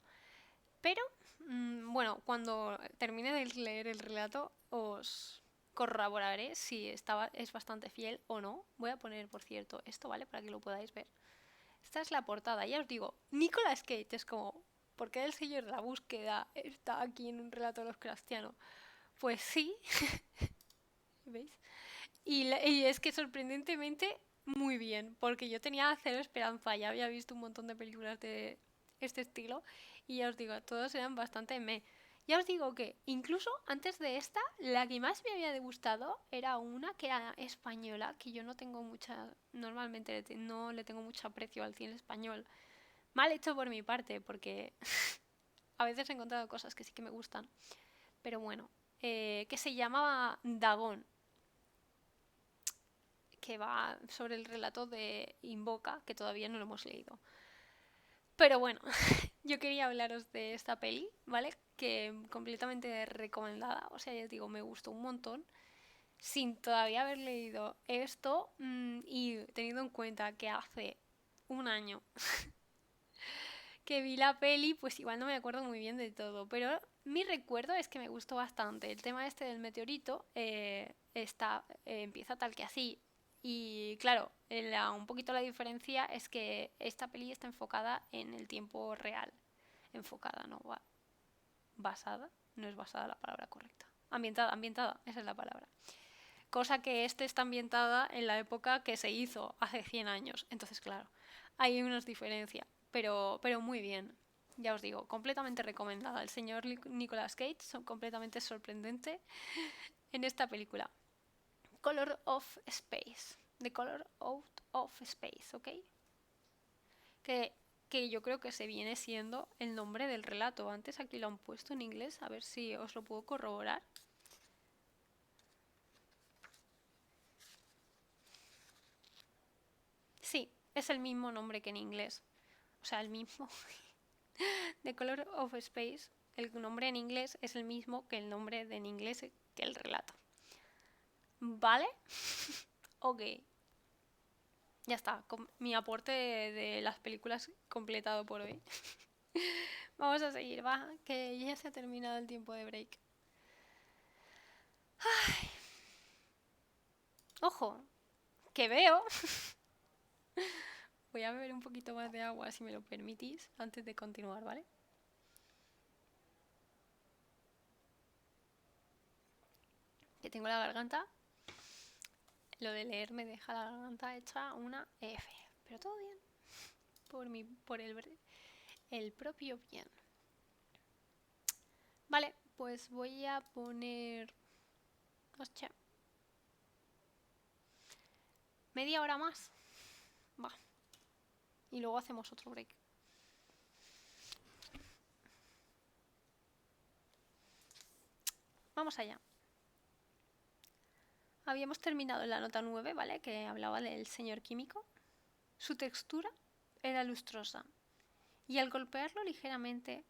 Pero, bueno, cuando termine de leer el relato os corroboraré si es bastante fiel o no. Voy a poner, por cierto, esto, ¿vale? Para que lo podáis ver. Esta es la portada, ya os digo, Nicolas Cage es como, ¿por qué el señor de la búsqueda está aquí en un relato lovecraftiano? Pues sí, ¿veis? Y es que sorprendentemente muy bien, porque yo tenía cero esperanza, ya había visto un montón de películas de este estilo y ya os digo, todos eran bastante me. Ya os digo que incluso antes de esta, la que más me había gustado era una que era española, que yo no tengo mucha, normalmente no le tengo mucho aprecio al cine español. Mal hecho por mi parte, porque a veces he encontrado cosas que sí que me gustan. Pero bueno, que se llamaba Dagón, que va sobre el relato de Invoca, que todavía no lo hemos leído. Pero bueno, yo quería hablaros de esta peli, ¿vale? Que completamente recomendada, o sea, ya os digo, me gustó un montón. Sin todavía haber leído esto y teniendo en cuenta que hace un año que vi la peli, pues igual no me acuerdo muy bien de todo, pero mi recuerdo es que me gustó bastante. El tema este del meteorito empieza tal que así. Y claro, un poquito la diferencia es que esta peli está enfocada en el tiempo real. Enfocada, no basada. No es basada la palabra correcta. Ambientada, esa es la palabra. Cosa que este está ambientada en la época que se hizo, hace 100 años. Entonces, claro, hay unas diferencias, pero muy bien. Ya os digo, completamente recomendada. El señor Nicolas Cage son completamente sorprendente en esta película. Color of Space. The Color Out of Space, ¿ok? Que, que yo creo que se viene siendo el nombre del relato. Antes aquí lo han puesto en inglés, a ver si os lo puedo corroborar. Sí, es el mismo nombre que en inglés. O sea, el mismo. The Color of Space, el nombre en inglés es el mismo que el nombre en inglés que el relato. ¿Vale? Ok. Ya está, con mi aporte de las películas completado por hoy. Vamos a seguir, va, que ya se ha terminado el tiempo de break. Ay. Ojo, que veo. Voy a beber un poquito más de agua, si me lo permitís, antes de continuar, ¿vale? Que tengo la garganta. Lo de leer me deja la garganta hecha una F. Pero todo bien. Por el propio bien. Vale, pues voy a poner... Hostia. ¿Media hora más? Va. Y luego hacemos otro break. Vamos allá. Habíamos terminado en la nota 9, ¿vale? Que hablaba del señor químico. Su textura era lustrosa y al golpearlo ligeramente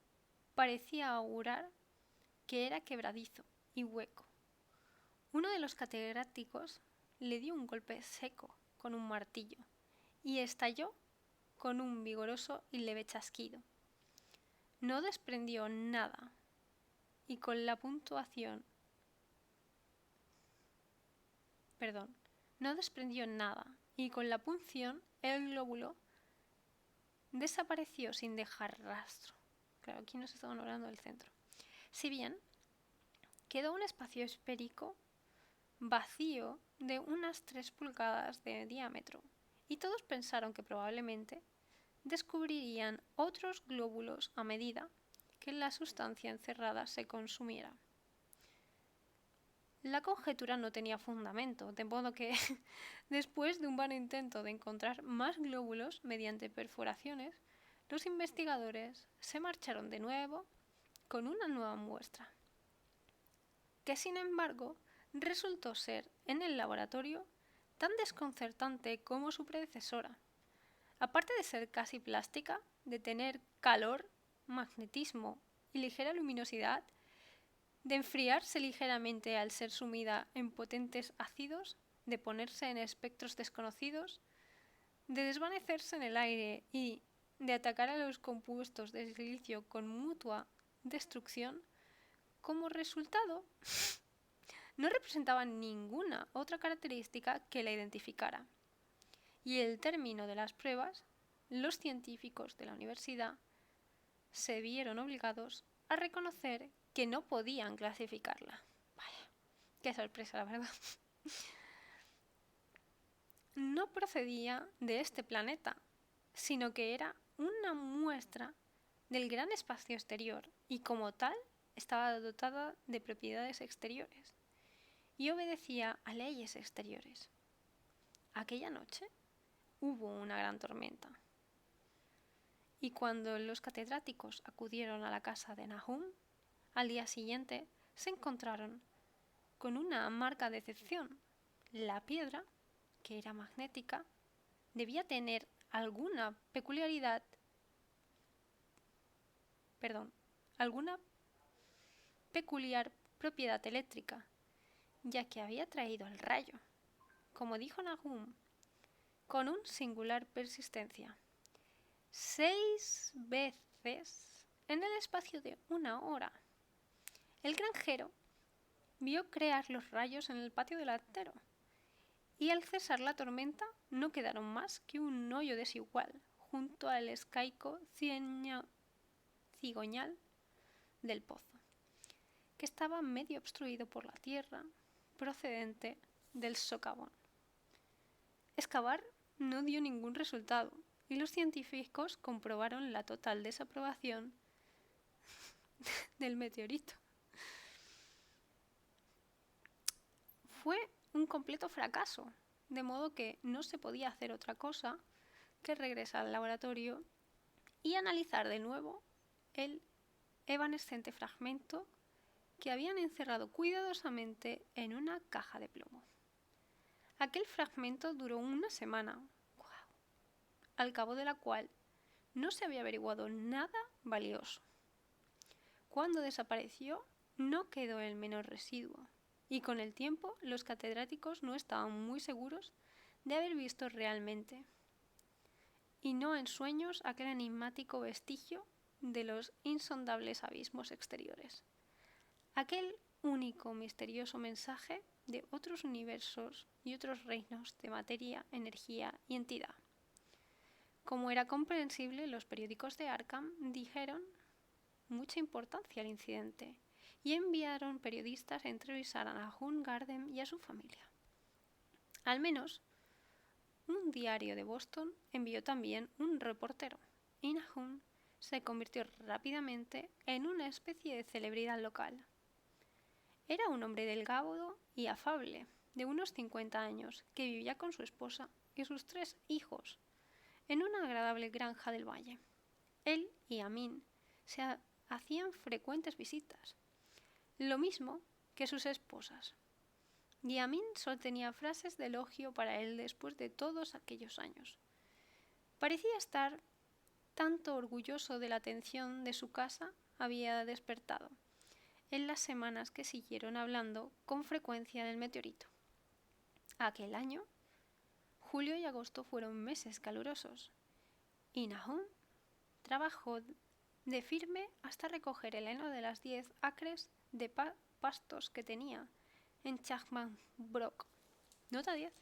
parecía augurar que era quebradizo y hueco. Uno de los catedráticos le dio un golpe seco con un martillo y estalló con un vigoroso y leve chasquido. No desprendió nada y con la punción el glóbulo desapareció sin dejar rastro. Claro, aquí nos estamos hablando del centro. Si bien quedó un espacio esférico vacío de unas 3 pulgadas de diámetro, y todos pensaron que probablemente descubrirían otros glóbulos a medida que la sustancia encerrada se consumiera. La conjetura no tenía fundamento, de modo que después de un vano intento de encontrar más glóbulos mediante perforaciones, los investigadores se marcharon de nuevo con una nueva muestra, que sin embargo resultó ser en el laboratorio tan desconcertante como su predecesora. Aparte de ser casi plástica, de tener calor, magnetismo y ligera luminosidad, de enfriarse ligeramente al ser sumida en potentes ácidos, de ponerse en espectros desconocidos, de desvanecerse en el aire y de atacar a los compuestos de silicio con mutua destrucción, como resultado no representaba ninguna otra característica que la identificara. Y al término de las pruebas, los científicos de la universidad se vieron obligados a reconocer que no podían clasificarla. Vaya, qué sorpresa, la verdad. No procedía de este planeta, sino que era una muestra del gran espacio exterior y como tal estaba dotada de propiedades exteriores y obedecía a leyes exteriores. Aquella noche hubo una gran tormenta y cuando los catedráticos acudieron a la casa de Nahum, al día siguiente se encontraron con una amarga decepción. La piedra, que era magnética, debía tener alguna peculiar propiedad eléctrica, ya que había traído el rayo, como dijo Nahum, con un singular persistencia. 6 veces en el espacio de una hora. El granjero vio crear los rayos en el patio delantero, y al cesar la tormenta no quedaron más que un hoyo desigual junto al escaico cigoñal del pozo, que estaba medio obstruido por la tierra procedente del socavón. Excavar no dio ningún resultado y los científicos comprobaron la total desaprobación del meteorito. Fue un completo fracaso, de modo que no se podía hacer otra cosa que regresar al laboratorio y analizar de nuevo el evanescente fragmento que habían encerrado cuidadosamente en una caja de plomo. Aquel fragmento duró una semana, al cabo de la cual no se había averiguado nada valioso. Cuando desapareció, no quedó el menor residuo, y con el tiempo los catedráticos no estaban muy seguros de haber visto realmente, y no en sueños, aquel enigmático vestigio de los insondables abismos exteriores. Aquel único misterioso mensaje de otros universos y otros reinos de materia, energía y entidad. Como era comprensible, los periódicos de Arkham dijeron mucha importancia al incidente y enviaron periodistas a entrevistar a Nahum Garden y a su familia. Al menos, un diario de Boston envió también un reportero, y Nahum se convirtió rápidamente en una especie de celebridad local. Era un hombre delgado y afable, de unos 50 años, que vivía con su esposa y sus 3 hijos en una agradable granja del valle. Él y Amin se hacían frecuentes visitas, lo mismo que sus esposas. Y Amin solo tenía frases de elogio para él después de todos aquellos años. Parecía estar tanto orgulloso de la atención de su casa había despertado en las semanas que siguieron hablando con frecuencia del meteorito. Aquel año, julio y agosto fueron meses calurosos, y Nahum trabajó de firme hasta recoger el heno de las 10 acres de pastos que tenía en Chapman Brook. Nota 10.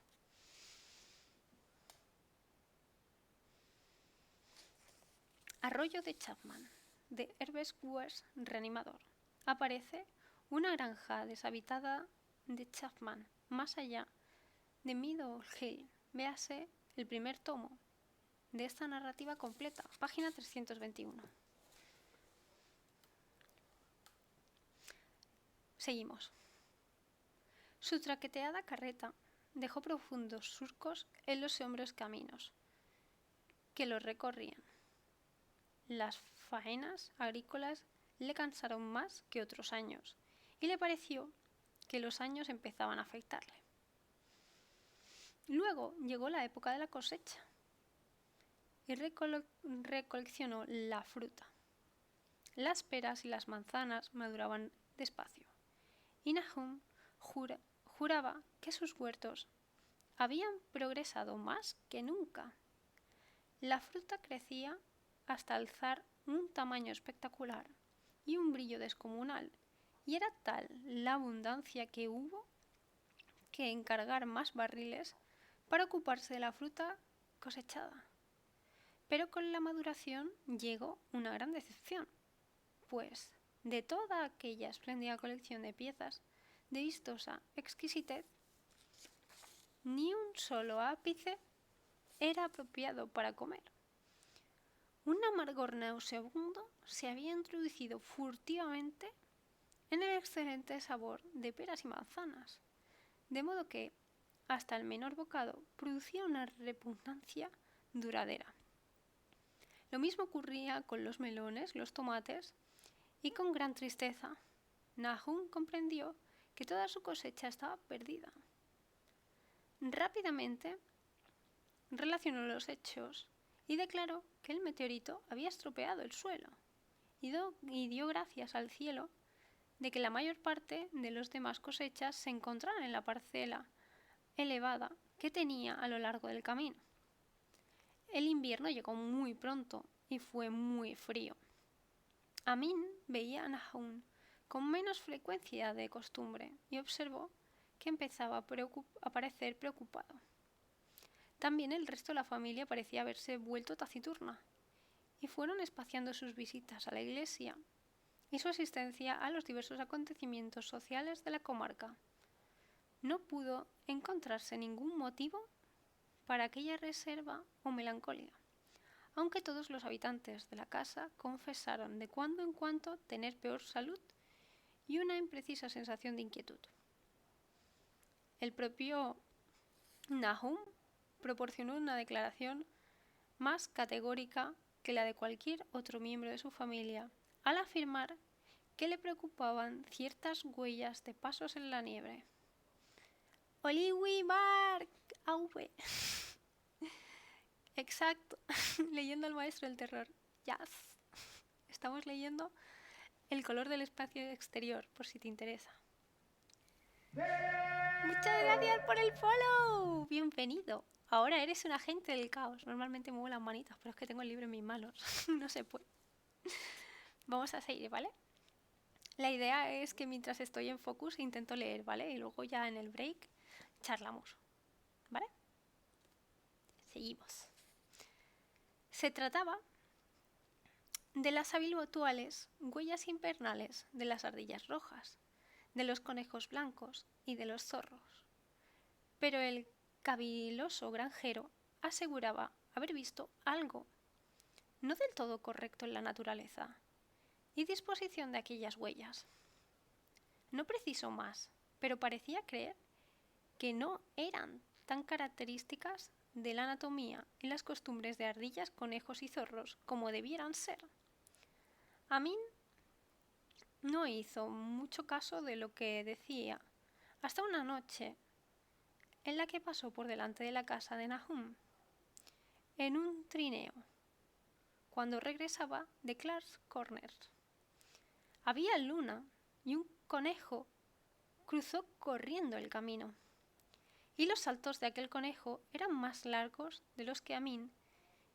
Arroyo de Chapman, de Herbert West, reanimador. Aparece una granja deshabitada de Chapman, más allá de Meadow Hill. Véase el primer tomo de esta narrativa completa, página 321. Seguimos. Su traqueteada carreta dejó profundos surcos en los sombríos caminos que los recorrían. Las faenas agrícolas le cansaron más que otros años y le pareció que los años empezaban a afectarle. Luego llegó la época de la cosecha y recoleccionó la fruta. Las peras y las manzanas maduraban despacio, y Nahum juraba que sus huertos habían progresado más que nunca. La fruta crecía hasta alzar un tamaño espectacular y un brillo descomunal, y era tal la abundancia que hubo que encargar más barriles para ocuparse de la fruta cosechada. Pero con la maduración llegó una gran decepción, pues de toda aquella espléndida colección de piezas de vistosa exquisitez, ni un solo ápice era apropiado para comer. Un amargor nauseabundo se había introducido furtivamente en el excelente sabor de peras y manzanas, de modo que hasta el menor bocado producía una repugnancia duradera. Lo mismo ocurría con los melones, los tomates, y con gran tristeza, Nahum comprendió que toda su cosecha estaba perdida. Rápidamente relacionó los hechos y declaró que el meteorito había estropeado el suelo y dio gracias al cielo de que la mayor parte de las demás cosechas se encontraran en la parcela elevada que tenía a lo largo del camino. El invierno llegó muy pronto y fue muy frío. Amin veía a Nahum con menos frecuencia de costumbre y observó que empezaba a parecer preocupado. También el resto de la familia parecía haberse vuelto taciturna, y fueron espaciando sus visitas a la iglesia y su asistencia a los diversos acontecimientos sociales de la comarca. No pudo encontrarse ningún motivo para aquella reserva o melancolía, aunque todos los habitantes de la casa confesaron de cuando en cuando tener peor salud y una imprecisa sensación de inquietud. El propio Nahum proporcionó una declaración más categórica que la de cualquier otro miembro de su familia, al afirmar que le preocupaban ciertas huellas de pasos en la nieve. Oliwi Bark Auve, Exacto, leyendo al maestro del terror. Yes. Estamos leyendo El color del espacio exterior, por si te interesa. Muchas gracias por el follow. Bienvenido. Ahora eres un agente del caos. Normalmente muevo las manitas, pero es que tengo el libro en mis manos. No se puede. Vamos a seguir, ¿vale? La idea es que mientras estoy en focus intento leer, ¿vale? Y luego ya en el break charlamos, ¿vale? Seguimos. Se trataba de las habituales huellas invernales de las ardillas rojas, de los conejos blancos y de los zorros. Pero el caviloso granjero aseguraba haber visto algo no del todo correcto en la naturaleza y disposición de aquellas huellas. No precisó más, pero parecía creer que no eran tan características de la anatomía y las costumbres de ardillas, conejos y zorros como debieran ser. Amin no hizo mucho caso de lo que decía, hasta una noche en la que pasó por delante de la casa de Nahum, en un trineo, cuando regresaba de Clark's Corners. Había luna y un conejo cruzó corriendo el camino, y los saltos de aquel conejo eran más largos de los que a Min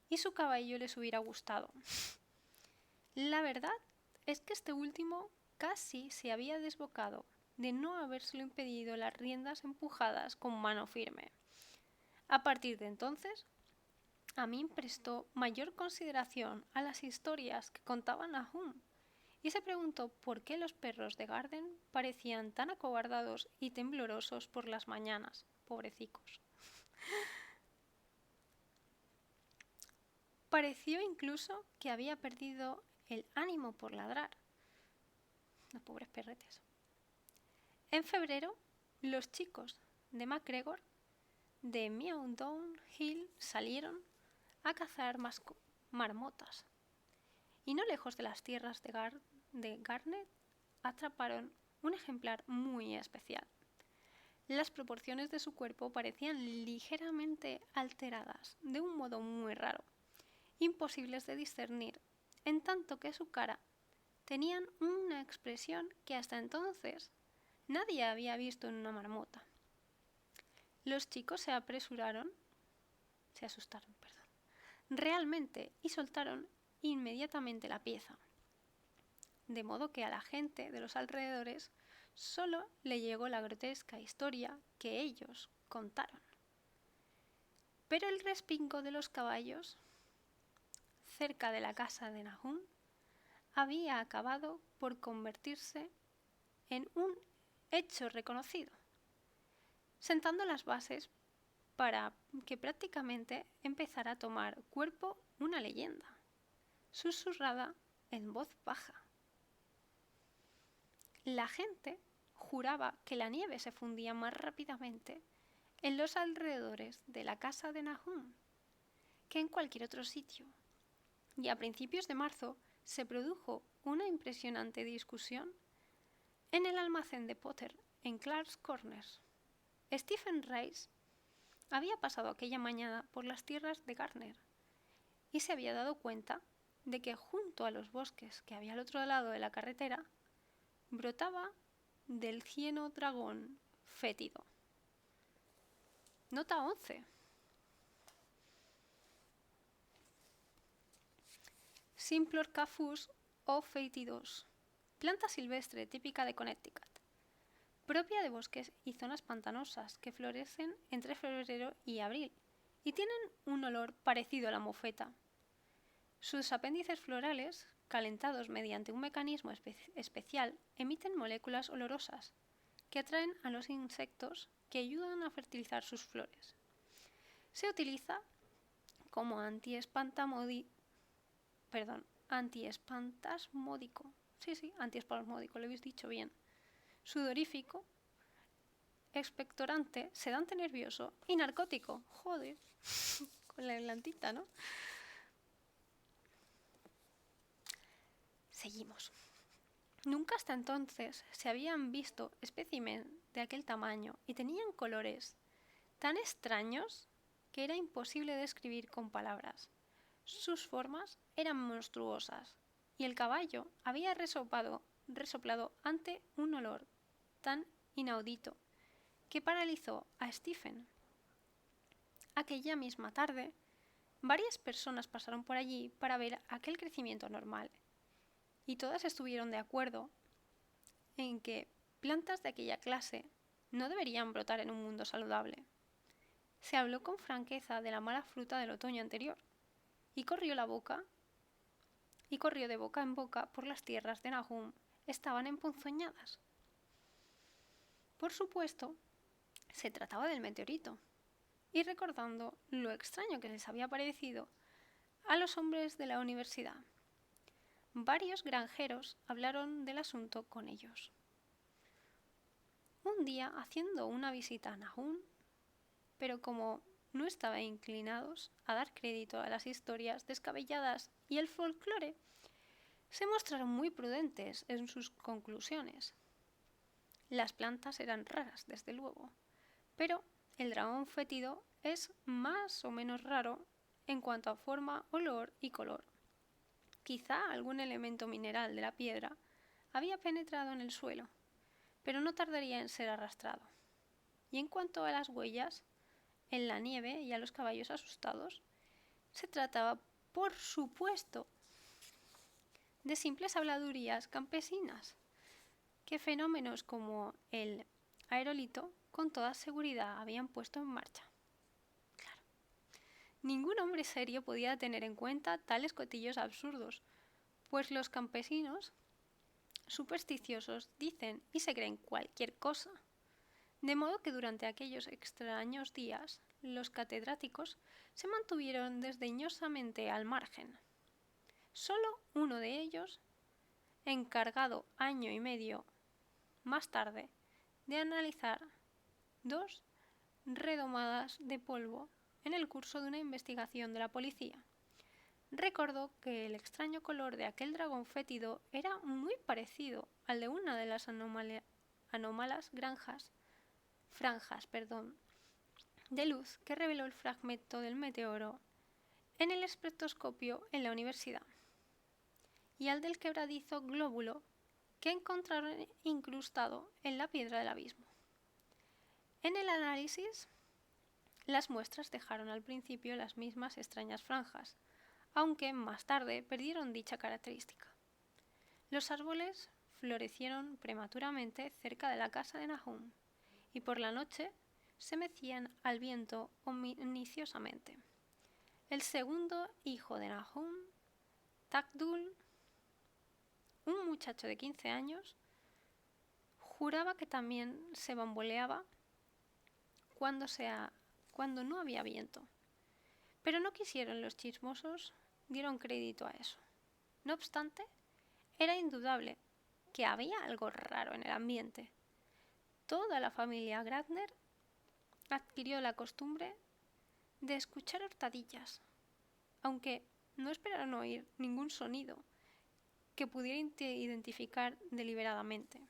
y su caballo les hubiera gustado. La verdad es que este último casi se había desbocado de no habérselo impedido las riendas empujadas con mano firme. A partir de entonces, Amin prestó mayor consideración a las historias que contaba Nahum y se preguntó por qué los perros de Garden parecían tan acobardados y temblorosos por las mañanas, pobrecicos. Pareció incluso que había perdido el ánimo por ladrar. Los pobres perretes. En febrero, los chicos de MacGregor de Meadow Hill salieron a cazar marmotas y no lejos de las tierras de Garnet atraparon un ejemplar muy especial. Las proporciones de su cuerpo parecían ligeramente alteradas de un modo muy raro, imposibles de discernir, en tanto que su cara tenían una expresión que hasta entonces nadie había visto en una marmota. Los chicos se asustaron, realmente y soltaron inmediatamente la pieza, de modo que a la gente de los alrededores solo le llegó la grotesca historia que ellos contaron. Pero el respingo de los caballos, cerca de la casa de Nahum, había acabado por convertirse en un hecho reconocido, sentando las bases para que prácticamente empezara a tomar cuerpo una leyenda, susurrada en voz baja. La gente juraba que la nieve se fundía más rápidamente en los alrededores de la casa de Nahum que en cualquier otro sitio, y a principios de marzo se produjo una impresionante discusión en el almacén de Potter en Clark's Corners. Stephen Rice había pasado aquella mañana por las tierras de Garner y se había dado cuenta de que junto a los bosques que había al otro lado de la carretera brotaba del cieno dragón fétido. Nota 11. Simplorcaphus o fétidos, planta silvestre típica de Connecticut, propia de bosques y zonas pantanosas que florecen entre febrero y abril y tienen un olor parecido a la mofeta. Sus apéndices florales, calentados mediante un mecanismo especial, emiten moléculas olorosas que atraen a los insectos que ayudan a fertilizar sus flores. Se utiliza como antiespasmódico. Antiespasmódico, lo habéis dicho bien. Sudorífico, expectorante, sedante nervioso y narcótico. Joder, con la adelantita, ¿no? Seguimos. Nunca hasta entonces se habían visto espécimen de aquel tamaño y tenían colores tan extraños que era imposible describir con palabras. Sus formas eran monstruosas, y el caballo había resoplado ante un olor tan inaudito que paralizó a Stephen. Aquella misma tarde, varias personas pasaron por allí para ver aquel crecimiento anormal, y todas estuvieron de acuerdo en que plantas de aquella clase no deberían brotar en un mundo saludable. Se habló con franqueza de la mala fruta del otoño anterior, y corrió de boca en boca por las tierras de Nahum. Estaban emponzoñadas. Por supuesto, se trataba del meteorito, y recordando lo extraño que les había parecido a los hombres de la universidad, varios granjeros hablaron del asunto con ellos. Un día, haciendo una visita a Nahum, pero como no estaban inclinados a dar crédito a las historias descabelladas y el folclore, se mostraron muy prudentes en sus conclusiones. Las plantas eran raras, desde luego, pero el dragón fétido es más o menos raro en cuanto a forma, olor y color. Quizá algún elemento mineral de la piedra había penetrado en el suelo, pero no tardaría en ser arrastrado. Y en cuanto a las huellas en la nieve y a los caballos asustados, se trataba, por supuesto, de simples habladurías campesinas, que fenómenos como el aerolito con toda seguridad habían puesto en marcha. Claro, ningún hombre serio podía tener en cuenta tales cotillos absurdos, pues los campesinos supersticiosos dicen y se creen cualquier cosa. De modo que durante aquellos extraños días los catedráticos se mantuvieron desdeñosamente al margen. Solo uno de ellos, encargado año y medio más tarde de analizar 2 redomadas de polvo en el curso de una investigación de la policía, recordó que el extraño color de aquel dragón fétido era muy parecido al de una de las anómalas franjas de luz que reveló el fragmento del meteoro en el espectroscopio en la universidad, y al del quebradizo glóbulo que encontraron incrustado en la piedra del abismo. En el análisis, las muestras dejaron al principio las mismas extrañas franjas, aunque más tarde perdieron dicha característica. Los árboles florecieron prematuramente cerca de la casa de Nahum, y por la noche se mecían al viento omnisciosamente. El segundo hijo de Nahum, Takdul, un muchacho de 15 años, juraba que también se bamboleaba cuando no había viento. Pero no quisieron los chismosos, dieron crédito a eso. No obstante, era indudable que había algo raro en el ambiente. Toda la familia Gradner adquirió la costumbre de escuchar hurtadillas, aunque no esperaron oír ningún sonido que pudiera identificar deliberadamente.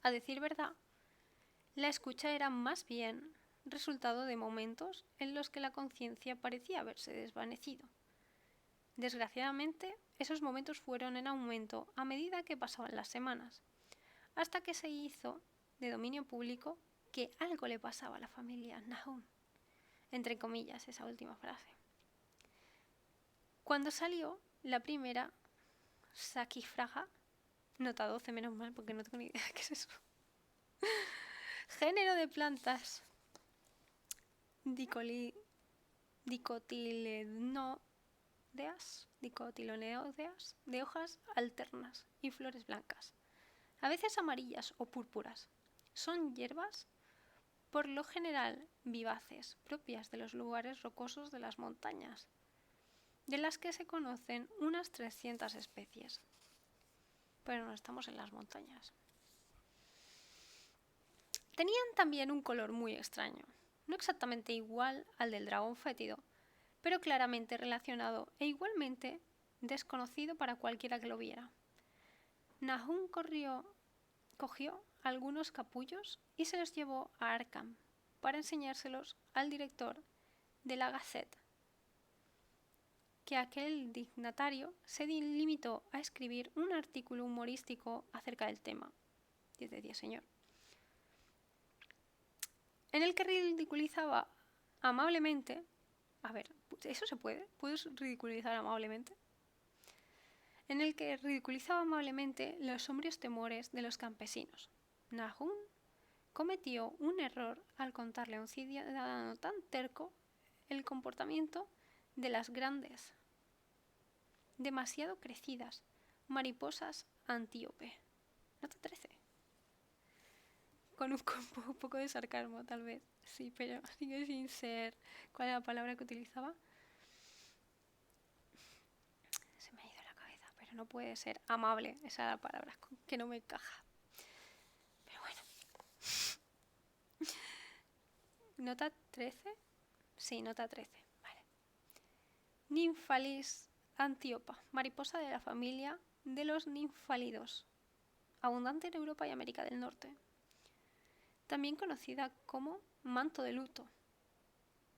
A decir verdad, la escucha era más bien resultado de momentos en los que la conciencia parecía haberse desvanecido. Desgraciadamente, esos momentos fueron en aumento a medida que pasaban las semanas, hasta que se hizo de dominio público que algo le pasaba a la familia Nahum, entre comillas esa última frase. Cuando salió la primera Saxifraga, nota 12 menos mal porque no tengo ni idea de qué es eso, género de plantas dicotiledóneas de hojas alternas y flores blancas, a veces amarillas o púrpuras. Son hierbas por lo general vivaces, propias de los lugares rocosos de las montañas, de las que se conocen unas 300 especies. Pero no estamos en las montañas. Tenían también un color muy extraño, no exactamente igual al del dragón fétido, pero claramente relacionado e igualmente desconocido para cualquiera que lo viera. Nahum cogió algunos capullos y se los llevó a Arkham para enseñárselos al director de la Gazette, que aquel dignatario se limitó a escribir un artículo humorístico acerca del tema. 10 de 10, señor. En el que ridiculizaba amablemente. A ver, ¿eso se puede? ¿Puedes ridiculizar amablemente? En el que ridiculizaba amablemente los sombríos temores de los campesinos. Nahum cometió un error al contarle a un ciudadano tan terco el comportamiento de las grandes, demasiado crecidas, mariposas antíope. Nota 13. Con un poco de sarcasmo, tal vez. Sí, pero sigue sin ser. ¿Cuál era la palabra que utilizaba? Se me ha ido la cabeza, pero no puede ser amable. Esa es la palabra que no me encaja. Pero bueno. ¿Nota 13? Sí, nota 13. Vale. Nymphalis antiopa, mariposa de la familia de los ninfálidos, abundante en Europa y América del Norte. También conocida como manto de luto,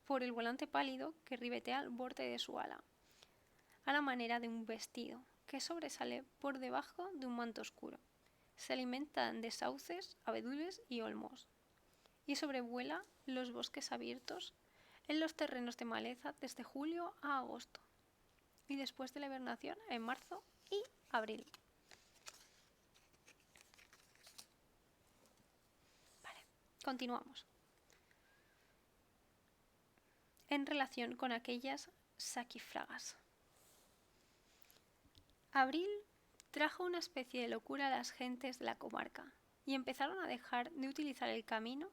por el volante pálido que ribetea al borde de su ala, a la manera de un vestido que sobresale por debajo de un manto oscuro. Se alimenta de sauces, abedules y olmos, y sobrevuela los bosques abiertos en los terrenos de maleza desde julio a agosto, y después de la hibernación en marzo y abril. Vale, continuamos. En relación con aquellas saquifragas. Abril trajo una especie de locura a las gentes de la comarca y empezaron a dejar de utilizar el camino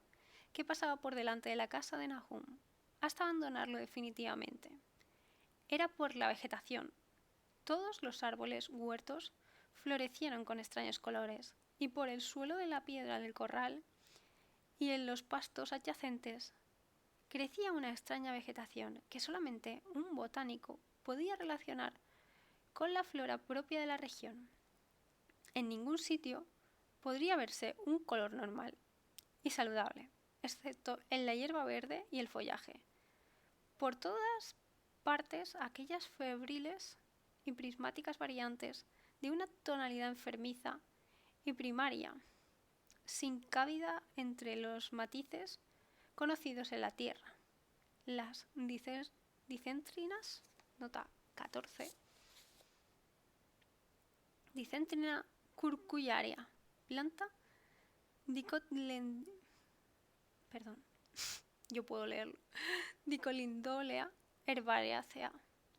que pasaba por delante de la casa de Nahum, hasta abandonarlo definitivamente. Era por la vegetación. Todos los árboles huertos florecieron con extraños colores, y por el suelo de la piedra del corral y en los pastos adyacentes crecía una extraña vegetación que solamente un botánico podía relacionar con la flora propia de la región. En ningún sitio podría verse un color normal y saludable, excepto en la hierba verde y el follaje. Por todas partes, aquellas febriles y prismáticas variantes de una tonalidad enfermiza y primaria, sin cabida entre los matices conocidos en la tierra. Las dicentrinas, nota 14, Dicentrina curcullaria, planta dicolindolea herbácea,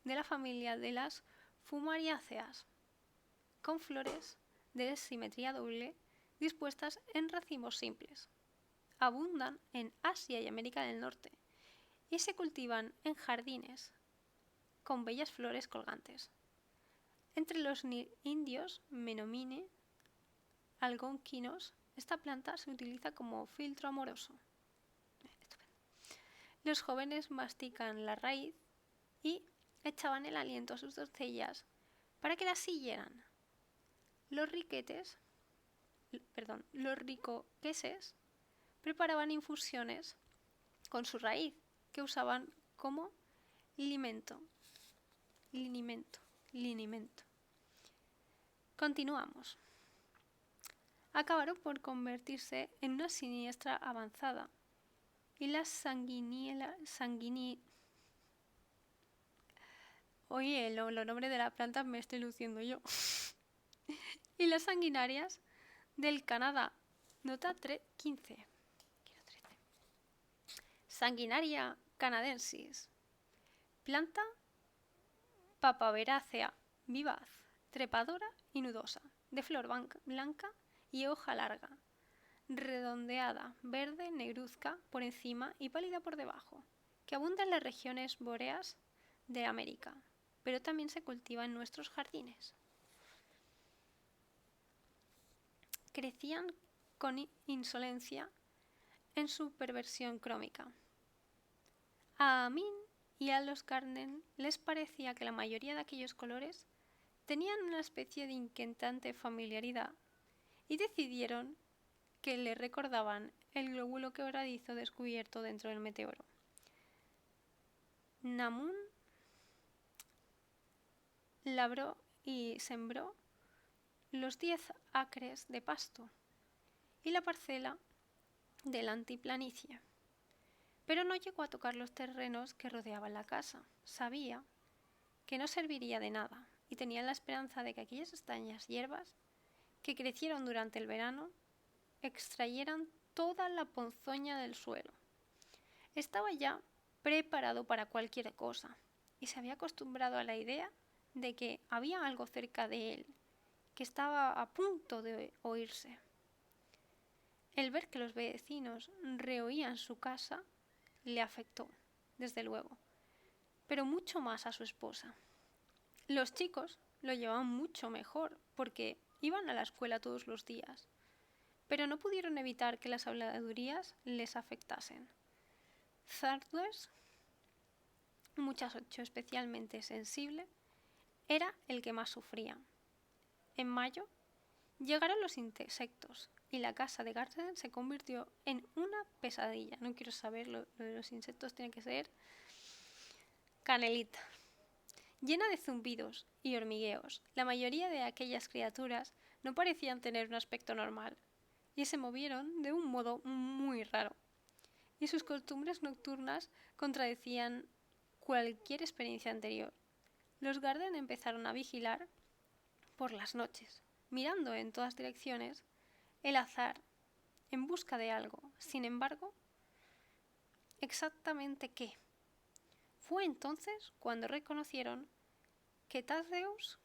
de la familia de las fumariáceas, con flores de simetría doble dispuestas en racimos simples. Abundan en Asia y América del Norte y se cultivan en jardines con bellas flores colgantes. Entre los indios Menomine algonquinos, esta planta se utiliza como filtro amoroso. Los jóvenes mastican la raíz y echaban el aliento a sus doncellas para que las siguieran. Los ricoqueses preparaban infusiones con su raíz que usaban como linimento. Continuamos. Acabaron por convertirse en una siniestra avanzada y las Oye, los nombres de las plantas me estoy luciendo yo. Y las sanguinarias del Canadá. Nota 15. Sanguinaria canadensis. Planta papaverácea, vivaz, trepadora y nudosa, de flor blanca y hoja larga, redondeada, verde, negruzca por encima y pálida por debajo, que abunda en las regiones boreas de América, pero también se cultiva en nuestros jardines. Crecían con insolencia en su perversión crómica. A Amin y a los Garden les parecía que la mayoría de aquellos colores tenían una especie de inquietante familiaridad y decidieron que le recordaban el glóbulo quebradizo descubierto dentro del meteoro. Namun labró y sembró los 10 acres de pasto y la parcela de la antiplanicie. Pero no llegó a tocar los terrenos que rodeaban la casa. Sabía que no serviría de nada y tenía la esperanza de que aquellas extrañas hierbas que crecieron durante el verano extrayeran toda la ponzoña del suelo. Estaba ya preparado para cualquier cosa y se había acostumbrado a la idea de que había algo cerca de él que estaba a punto de oírse. El ver que los vecinos reoían su casa le afectó, desde luego, pero mucho más a su esposa. Los chicos lo llevaban mucho mejor porque iban a la escuela todos los días, pero no pudieron evitar que las habladurías les afectasen. Zardoes, un muchacho especialmente sensible, era el que más sufría. En mayo llegaron los insectos y la casa de Garden se convirtió en una pesadilla. No quiero saber, lo de los insectos tiene que ser canelita. Llena de zumbidos y hormigueos, la mayoría de aquellas criaturas no parecían tener un aspecto normal y se movieron de un modo muy raro. Y sus costumbres nocturnas contradecían cualquier experiencia anterior. Los Garden empezaron a vigilar por las noches, mirando en todas direcciones el azar en busca de algo. Sin embargo, ¿exactamente qué? Fue entonces cuando reconocieron que Tadeus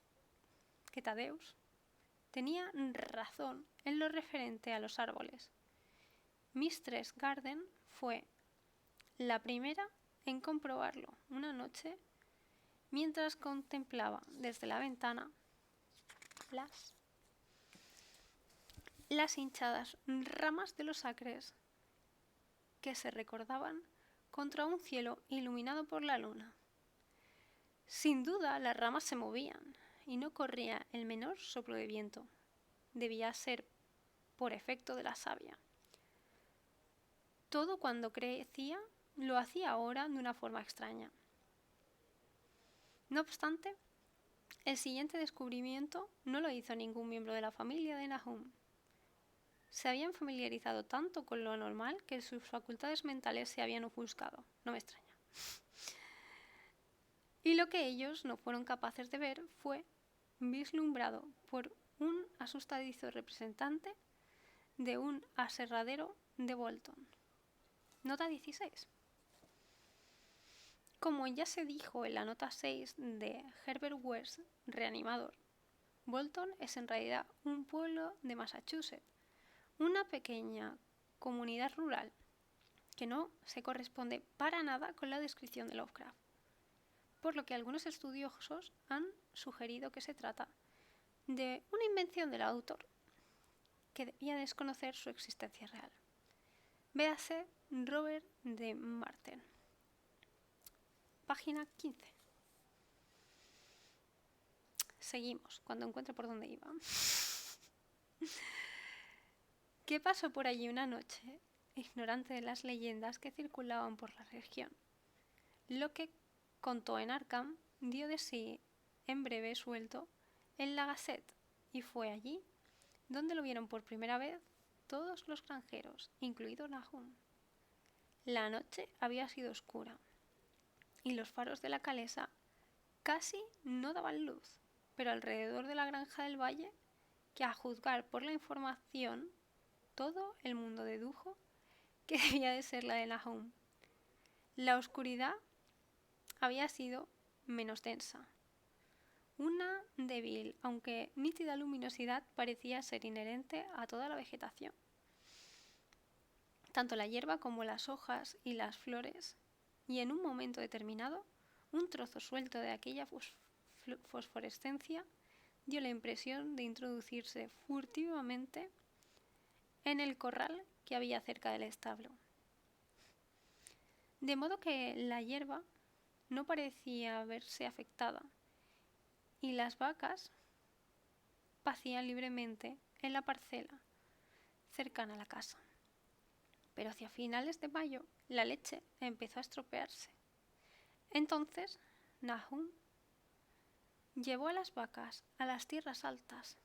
tenía razón en lo referente a los árboles. Mistress Garden fue la primera en comprobarlo una noche mientras contemplaba desde la ventana las hinchadas ramas de los acres que se recordaban contra un cielo iluminado por la luna. Sin duda las ramas se movían y no corría el menor soplo de viento. Debía ser por efecto de la savia. Todo cuando crecía lo hacía ahora de una forma extraña. No obstante, el siguiente descubrimiento no lo hizo ningún miembro de la familia de Nahum. Se habían familiarizado tanto con lo anormal que sus facultades mentales se habían ofuscado. No me extraña. Y lo que ellos no fueron capaces de ver fue vislumbrado por un asustadizo representante de un aserradero de Bolton. Nota 16. Como ya se dijo en la nota 6 de Herbert West, Reanimador, Bolton es en realidad un pueblo de Massachusetts, una pequeña comunidad rural que no se corresponde para nada con la descripción de Lovecraft, por lo que algunos estudiosos han sugerido que se trata de una invención del autor que debía desconocer su existencia real. Véase Robert de Marten. Página 15. Seguimos, cuando encuentre por dónde iba. ¿Qué pasó por allí una noche, ignorante de las leyendas que circulaban por la región? Lo que contó en Arkham dio de sí en breve suelto en la Gazette, y fue allí donde lo vieron por primera vez todos los granjeros, incluido Nahum. La noche había sido oscura y los faros de la calesa casi no daban luz, pero alrededor de la granja del valle, que a juzgar por la información, todo el mundo dedujo que debía de ser la de Nahum. La oscuridad había sido menos densa. Una débil, aunque nítida luminosidad parecía ser inherente a toda la vegetación. Tanto la hierba como las hojas y las flores, y en un momento determinado, un trozo suelto de aquella fosforescencia dio la impresión de introducirse furtivamente en el corral que había cerca del establo. De modo que la hierba no parecía verse afectada, y las vacas pacían libremente en la parcela cercana a la casa. Pero hacia finales de mayo la leche empezó a estropearse. Entonces Nahum llevó a las vacas a las tierras altas,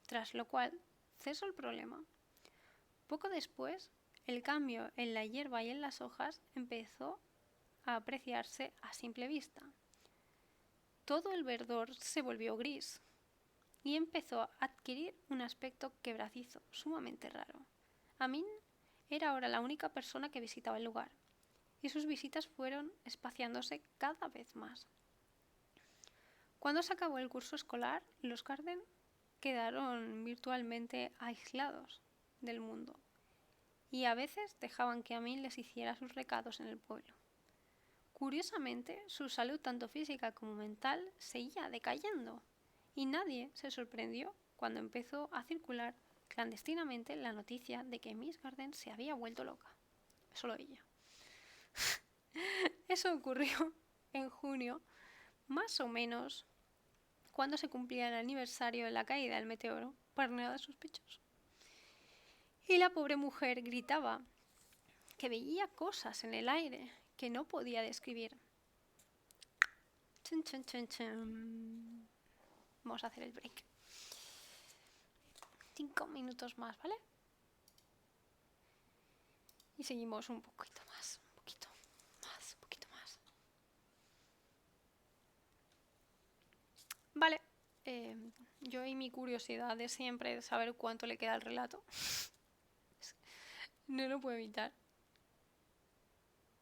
tras lo cual cesó el problema. Poco después, el cambio en la hierba y en las hojas empezó a apreciarse a simple vista. Todo el verdor se volvió gris y empezó a adquirir un aspecto quebradizo, sumamente raro. Amin era ahora la única persona que visitaba el lugar, y sus visitas fueron espaciándose cada vez más. Cuando se acabó el curso escolar, los Garden quedaron virtualmente aislados del mundo, y a veces dejaban que Amin les hiciera sus recados en el pueblo. Curiosamente, su salud tanto física como mental seguía decayendo, y nadie se sorprendió cuando empezó a circular clandestinamente la noticia de que Miss Garden se había vuelto loca. Solo ella. Eso ocurrió en junio, más o menos cuando se cumplía el aniversario de la caída del meteoro, para nada sospechoso. Y la pobre mujer gritaba que veía cosas en el aire que no podía describir. Chun, chun, chun, chun. Vamos a hacer el break. 5 minutos más, ¿vale? Y seguimos un poquito más, un poquito más. Vale, yo y mi curiosidad de siempre de saber cuánto le queda al relato. No lo puedo evitar.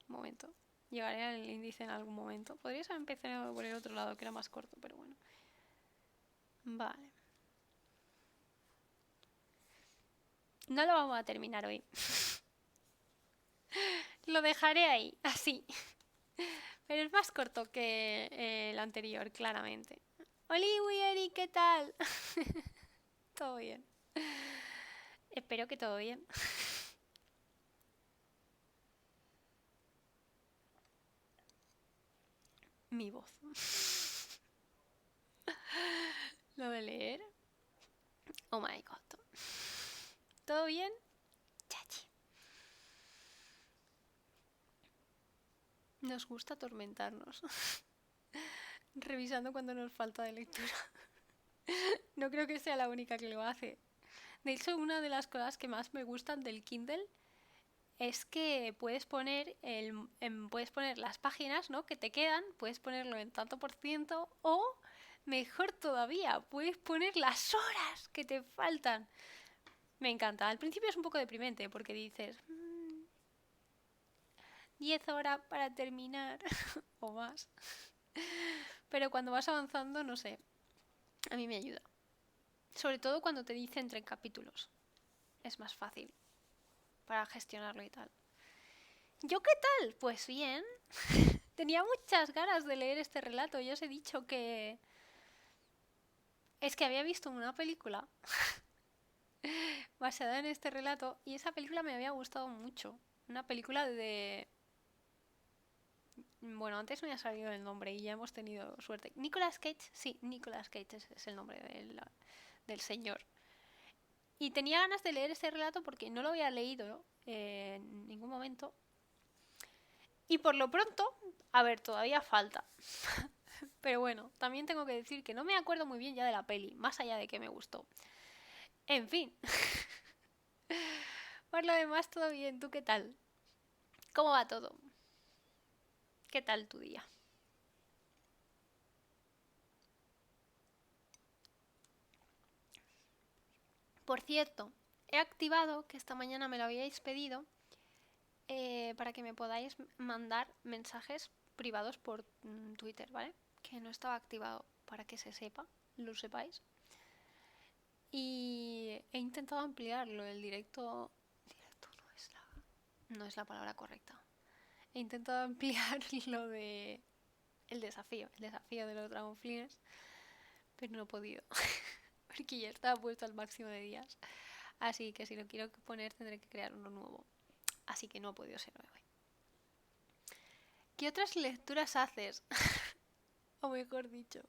Un momento. Llegaré al índice en algún momento. Podrías haber empezado por el otro lado, que era más corto, pero bueno. Vale. No lo vamos a terminar hoy. Lo dejaré ahí, así. Pero es más corto que el anterior, claramente. Hola, Eri, ¿qué tal? Todo bien. Espero que todo bien. Mi voz. Lo de leer. Oh my god. ¿Todo bien? Chachi. Nos gusta atormentarnos. Revisando cuando nos falta de lectura. No creo que sea la única que lo hace. De hecho, una de las cosas que más me gustan del Kindle es que puedes poner puedes poner las páginas, ¿no?, que te quedan, puedes ponerlo en tanto por ciento, o mejor todavía, puedes poner las horas que te faltan. Me encanta. Al principio es un poco deprimente porque dices 10 horas para terminar o más. Pero cuando vas avanzando, no sé, a mí me ayuda. Sobre todo cuando te dice entre capítulos. Es más fácil para gestionarlo y tal. ¿Yo qué tal? Pues bien. Tenía muchas ganas de leer este relato. Ya os he dicho que... Es que había visto una película basada en este relato y esa película me había gustado mucho. Una película de... Bueno, antes me ha salido el nombre y ya hemos tenido suerte. Nicolas Cage, sí, Nicolas Cage es el nombre del señor. Y tenía ganas de leer ese relato porque no lo había leído en ningún momento. Y por lo pronto, a ver, todavía falta. Pero bueno, también tengo que decir que no me acuerdo muy bien ya de la peli, más allá de que me gustó. En fin. Por lo demás, todo bien. ¿Tú qué tal? ¿Cómo va todo? ¿Qué tal tu día? Por cierto, he activado, que esta mañana me lo habíais pedido, para que me podáis mandar mensajes privados por Twitter, ¿vale? Que no estaba activado, para que se sepa, lo sepáis. Y he intentado ampliarlo, el directo... Directo no es la palabra correcta. He intentado ampliar lo de... el desafío de los Dragonflines, pero no he podido. Porque ya estaba puesto al máximo de días. Así que si lo quiero poner tendré que crear uno nuevo. Así que no ha podido ser hoy. ¿Qué otras lecturas haces? O mejor dicho,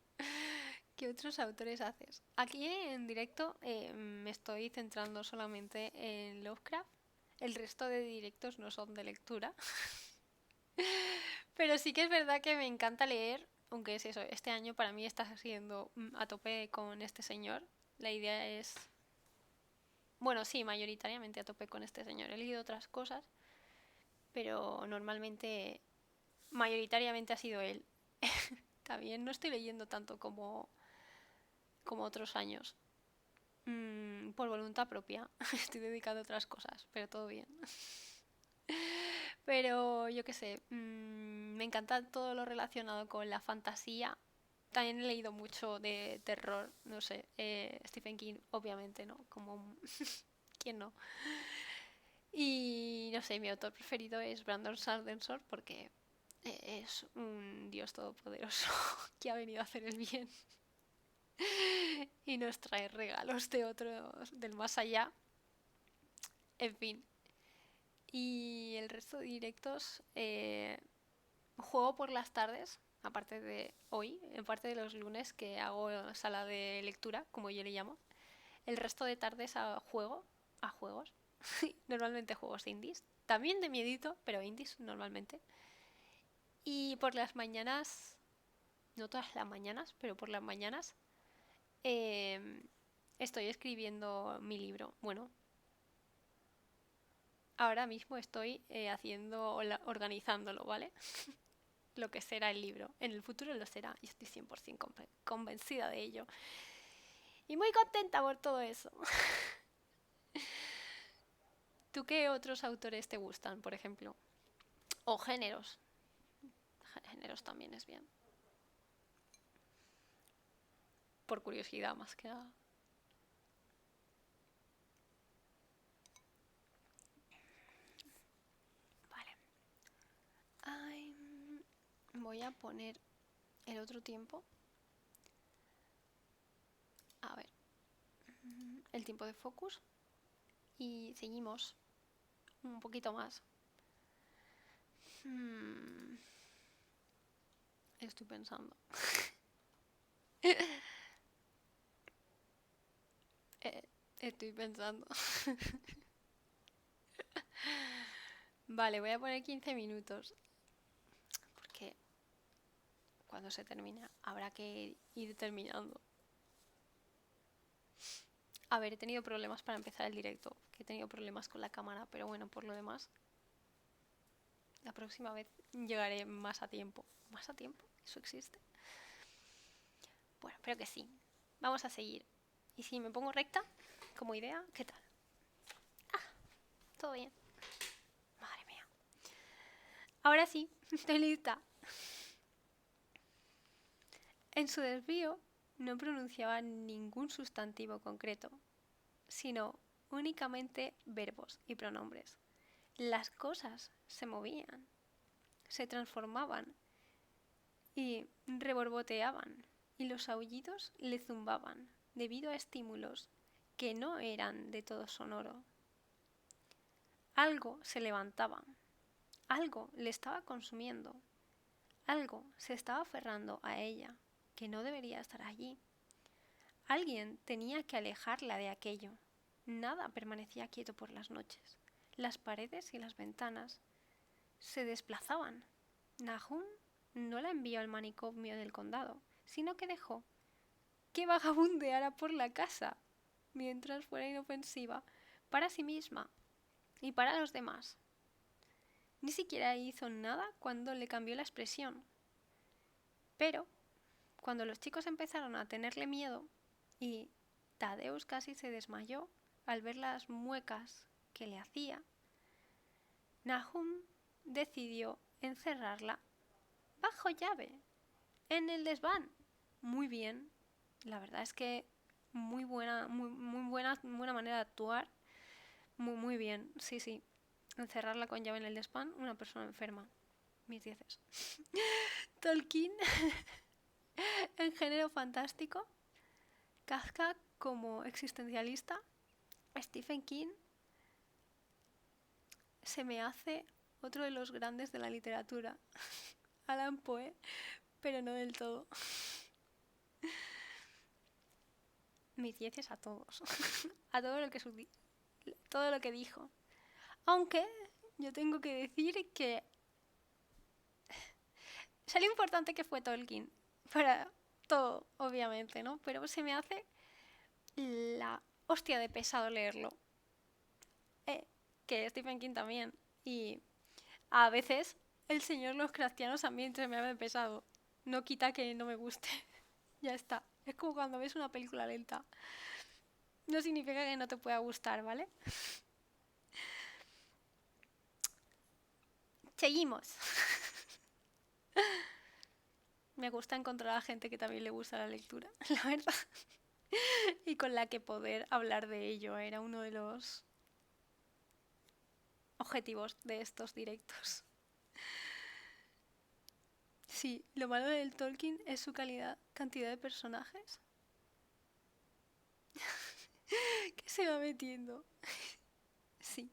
¿qué otros autores haces? Aquí en directo me estoy centrando solamente en Lovecraft. El resto de directos no son de lectura. Pero sí que es verdad que me encanta leer, aunque es eso, este año para mí está siendo a tope con este señor. La idea es, bueno, sí, mayoritariamente a tope con este señor. He leído otras cosas, pero normalmente, mayoritariamente ha sido él. También no estoy leyendo tanto como otros años. Por voluntad propia. Estoy dedicado a otras cosas, pero todo bien. Pero yo qué sé, me encanta todo lo relacionado con la fantasía. También he leído mucho de terror, no sé, Stephen King, obviamente, ¿no? Como, ¿quién no? Y no sé, mi autor preferido es Brandon Sanderson porque es un dios todopoderoso que ha venido a hacer el bien y nos trae regalos de otros, del más allá. En fin. Y el resto de directos, juego por las tardes, aparte de hoy, en parte de los lunes que hago sala de lectura, como yo le llamo. El resto de tardes a juegos, normalmente juegos indies, también de miedito, pero indies normalmente. Y por las mañanas, no todas las mañanas, pero por las mañanas eh, estoy escribiendo mi libro. Bueno, ahora mismo estoy organizándolo, ¿vale? Lo que será el libro. En el futuro lo será y estoy 100% convencida de ello. Y muy contenta por todo eso. ¿Tú qué otros autores te gustan, por ejemplo? O géneros. Géneros también es bien. Por curiosidad más que nada. Vale. Ay, voy a poner el otro tiempo. A ver. El tiempo de focus. Y seguimos un poquito más. Estoy pensando. Eh, estoy pensando. Vale, voy a poner 15 minutos. Porque cuando se termina habrá que ir terminando. A ver, he tenido problemas para empezar el directo. Que he tenido problemas con la cámara. Pero bueno, por lo demás, la próxima vez llegaré más a tiempo. ¿Más a tiempo? ¿Eso existe? Bueno, espero que sí. Vamos a seguir. Y si me pongo recta, como idea, ¿qué tal? Todo bien. Madre mía. Ahora sí, estoy lista. En su desvío no pronunciaba ningún sustantivo concreto, sino únicamente verbos y pronombres. Las cosas se movían, se transformaban y reborboteaban, y los aullidos le zumbaban debido a estímulos que no eran de todo sonoro. Algo se levantaba, algo le estaba consumiendo, algo se estaba aferrando a ella, que no debería estar allí. Alguien tenía que alejarla de aquello. Nada permanecía quieto por las noches. Las paredes y las ventanas se desplazaban. Nahum no la envió al manicomio del condado, sino que dejó que vagabundeara por la casa, mientras fuera inofensiva para sí misma y para los demás. Ni siquiera hizo nada cuando le cambió la expresión. Pero, cuando los chicos empezaron a tenerle miedo y Tadeus casi se desmayó al ver las muecas que le hacía, Nahum decidió encerrarla bajo llave en el desván. Muy bien, la verdad es que muy buena, buena manera de actuar. Muy bien, sí, sí. Encerrarla con llave en el desván, una persona enferma. Mis dieces. Tolkien en género fantástico, Kafka como existencialista, Stephen King se me hace otro de los grandes de la literatura. Alan Poe, pero no del todo. Mis dieces a todos. A todo lo que dijo. Aunque yo tengo que decir que Sé lo importante que fue Tolkien para todo, obviamente, ¿no? Pero se me hace la hostia de pesado leerlo. Que Stephen King también. Y a veces el señor los cristianos también se me ha pesado. No quita que no me guste. Ya está. Es como cuando ves una película lenta. No significa que no te pueda gustar, ¿vale? Seguimos. Me gusta encontrar a gente que también le gusta la lectura, la verdad. Y con la que poder hablar de ello era uno de los objetivos de estos directos. Sí, lo malo del Tolkien es su cantidad de personajes que se va metiendo. Sí,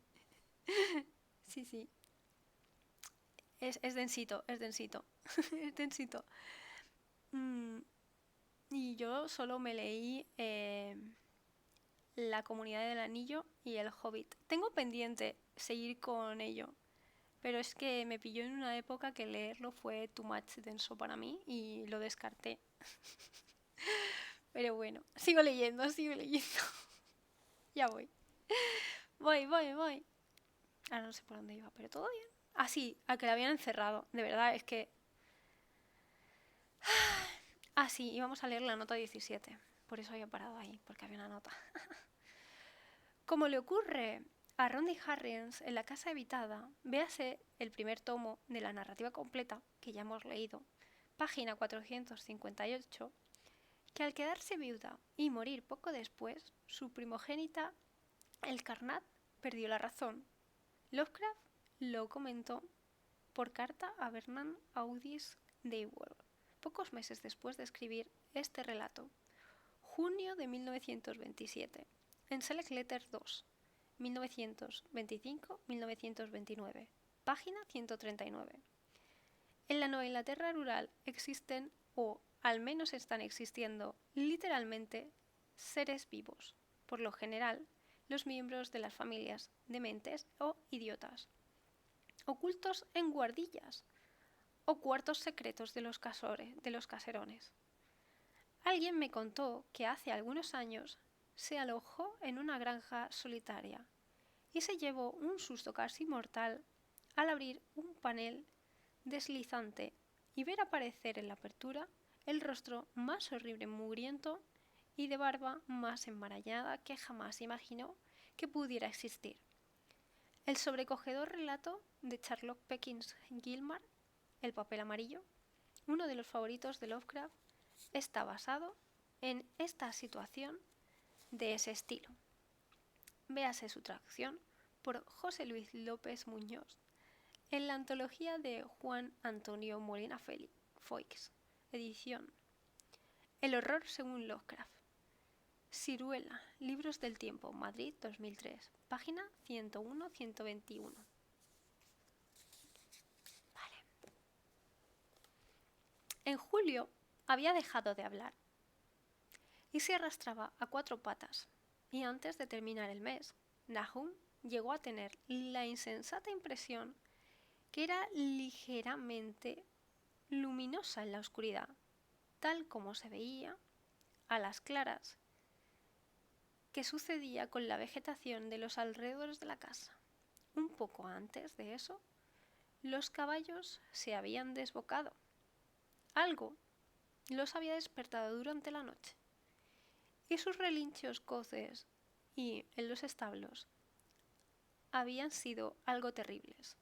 sí, sí. Es densito, es densito. Es densito. Mm, y yo solo me leí La Comunidad del Anillo y El Hobbit. Tengo pendiente seguir con ello, pero es que me pilló en una época que leerlo fue too much denso para mí y lo descarté. Pero bueno, sigo leyendo, sigo leyendo. Ya voy. Voy. Ah, no sé por dónde iba, pero todo bien. Ah, sí, a que la habían encerrado. De verdad, es que... Ah, sí, íbamos a leer la nota 17. Por eso había parado ahí, porque había una nota. Como le ocurre a Rondi Harriens en La Casa Habitada, véase el primer tomo de la narrativa completa, que ya hemos leído, página 458, que al quedarse viuda y morir poco después, su primogénita, el Carnat, perdió la razón. Lovecraft lo comentó por carta a Bernard Audis Dewar, pocos meses después de escribir este relato, junio de 1927, en Select Letters 2, 1925-1929, página 139. En la Nueva Inglaterra rural existen, o al menos están existiendo, literalmente, seres vivos, por lo general, los miembros de las familias dementes o idiotas, ocultos en guardillas o cuartos secretos de los caserones. Alguien me contó que hace algunos años se alojó en una granja solitaria y se llevó un susto casi mortal al abrir un panel deslizante y ver aparecer en la apertura el rostro más horrible, mugriento y de barba más enmarañada que jamás imaginó que pudiera existir. El sobrecogedor relato de Charlotte Perkins Gilman, El papel amarillo, uno de los favoritos de Lovecraft, está basado en esta situación de ese estilo. Véase su traducción por José Luis López Muñoz en la antología de Juan Antonio Molina Foix, edición El horror según Lovecraft. Ciruela, Libros del Tiempo, Madrid 2003, página 101-121. Vale. En julio había dejado de hablar y se arrastraba a cuatro patas, y antes de terminar el mes, Nahum llegó a tener la insensata impresión que era ligeramente luminosa en la oscuridad, tal como se veía a las claras que sucedía con la vegetación de los alrededores de la casa. Un poco antes de eso, los caballos se habían desbocado. Algo los había despertado durante la noche, y sus relinchos coces y en los establos habían sido algo terribles.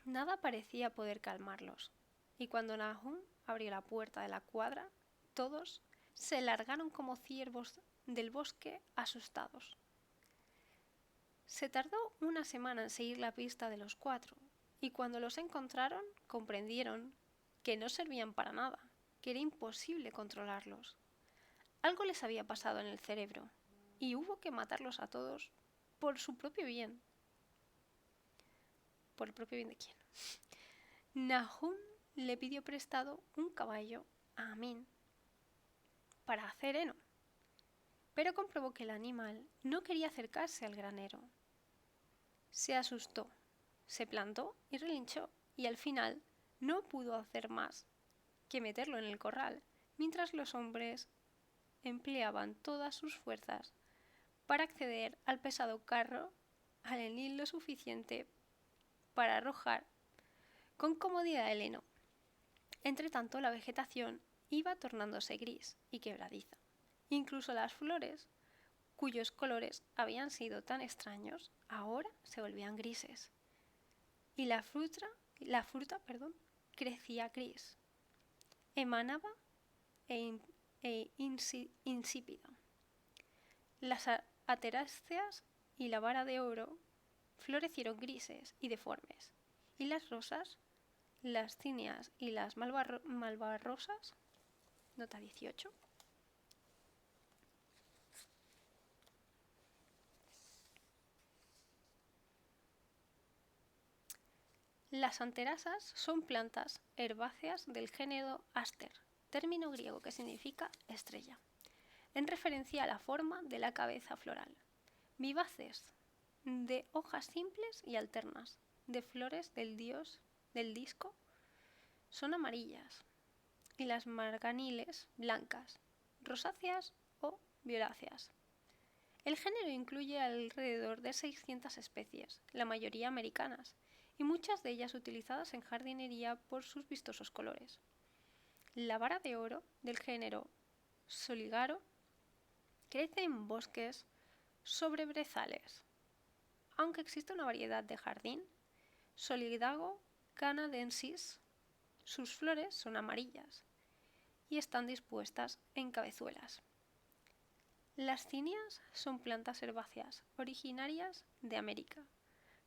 Nada parecía poder calmarlos, y cuando Nahum abrió la puerta de la cuadra, todos se largaron como ciervos del bosque asustados. Se tardó una semana en seguir la pista de los cuatro, y cuando los encontraron comprendieron que no servían para nada, que era imposible controlarlos. Algo les había pasado en el cerebro, y hubo que matarlos a todos por su propio bien. ¿Por el propio bien de quién? Nahum le pidió prestado un caballo a Amin para hacer heno, pero comprobó que el animal no quería acercarse al granero. Se asustó, se plantó y relinchó, y al final no pudo hacer más que meterlo en el corral, mientras los hombres empleaban todas sus fuerzas para acceder al pesado carro al hendir lo suficiente para arrojar con comodidad el heno. Entretanto, la vegetación iba tornándose gris y quebradiza. Incluso las flores, cuyos colores habían sido tan extraños, ahora se volvían grises. Y la fruta, crecía gris, emanaba insípida. Las ateráceas y la vara de oro florecieron grises y deformes, y las rosas, las cíneas y las malvarrosas, nota 18, las anterasas son plantas herbáceas del género Aster, término griego que significa estrella, en referencia a la forma de la cabeza floral. Vivaces, de hojas simples y alternas, de flores del disco, son amarillas, y las marganiles blancas, rosáceas o violáceas. El género incluye alrededor de 600 especies, la mayoría americanas, y muchas de ellas utilizadas en jardinería por sus vistosos colores. La vara de oro del género Soligaro crece en bosques sobre brezales, aunque existe una variedad de jardín, Solidago canadensis. Sus flores son amarillas y están dispuestas en cabezuelas. Las cíneas son plantas herbáceas originarias de América.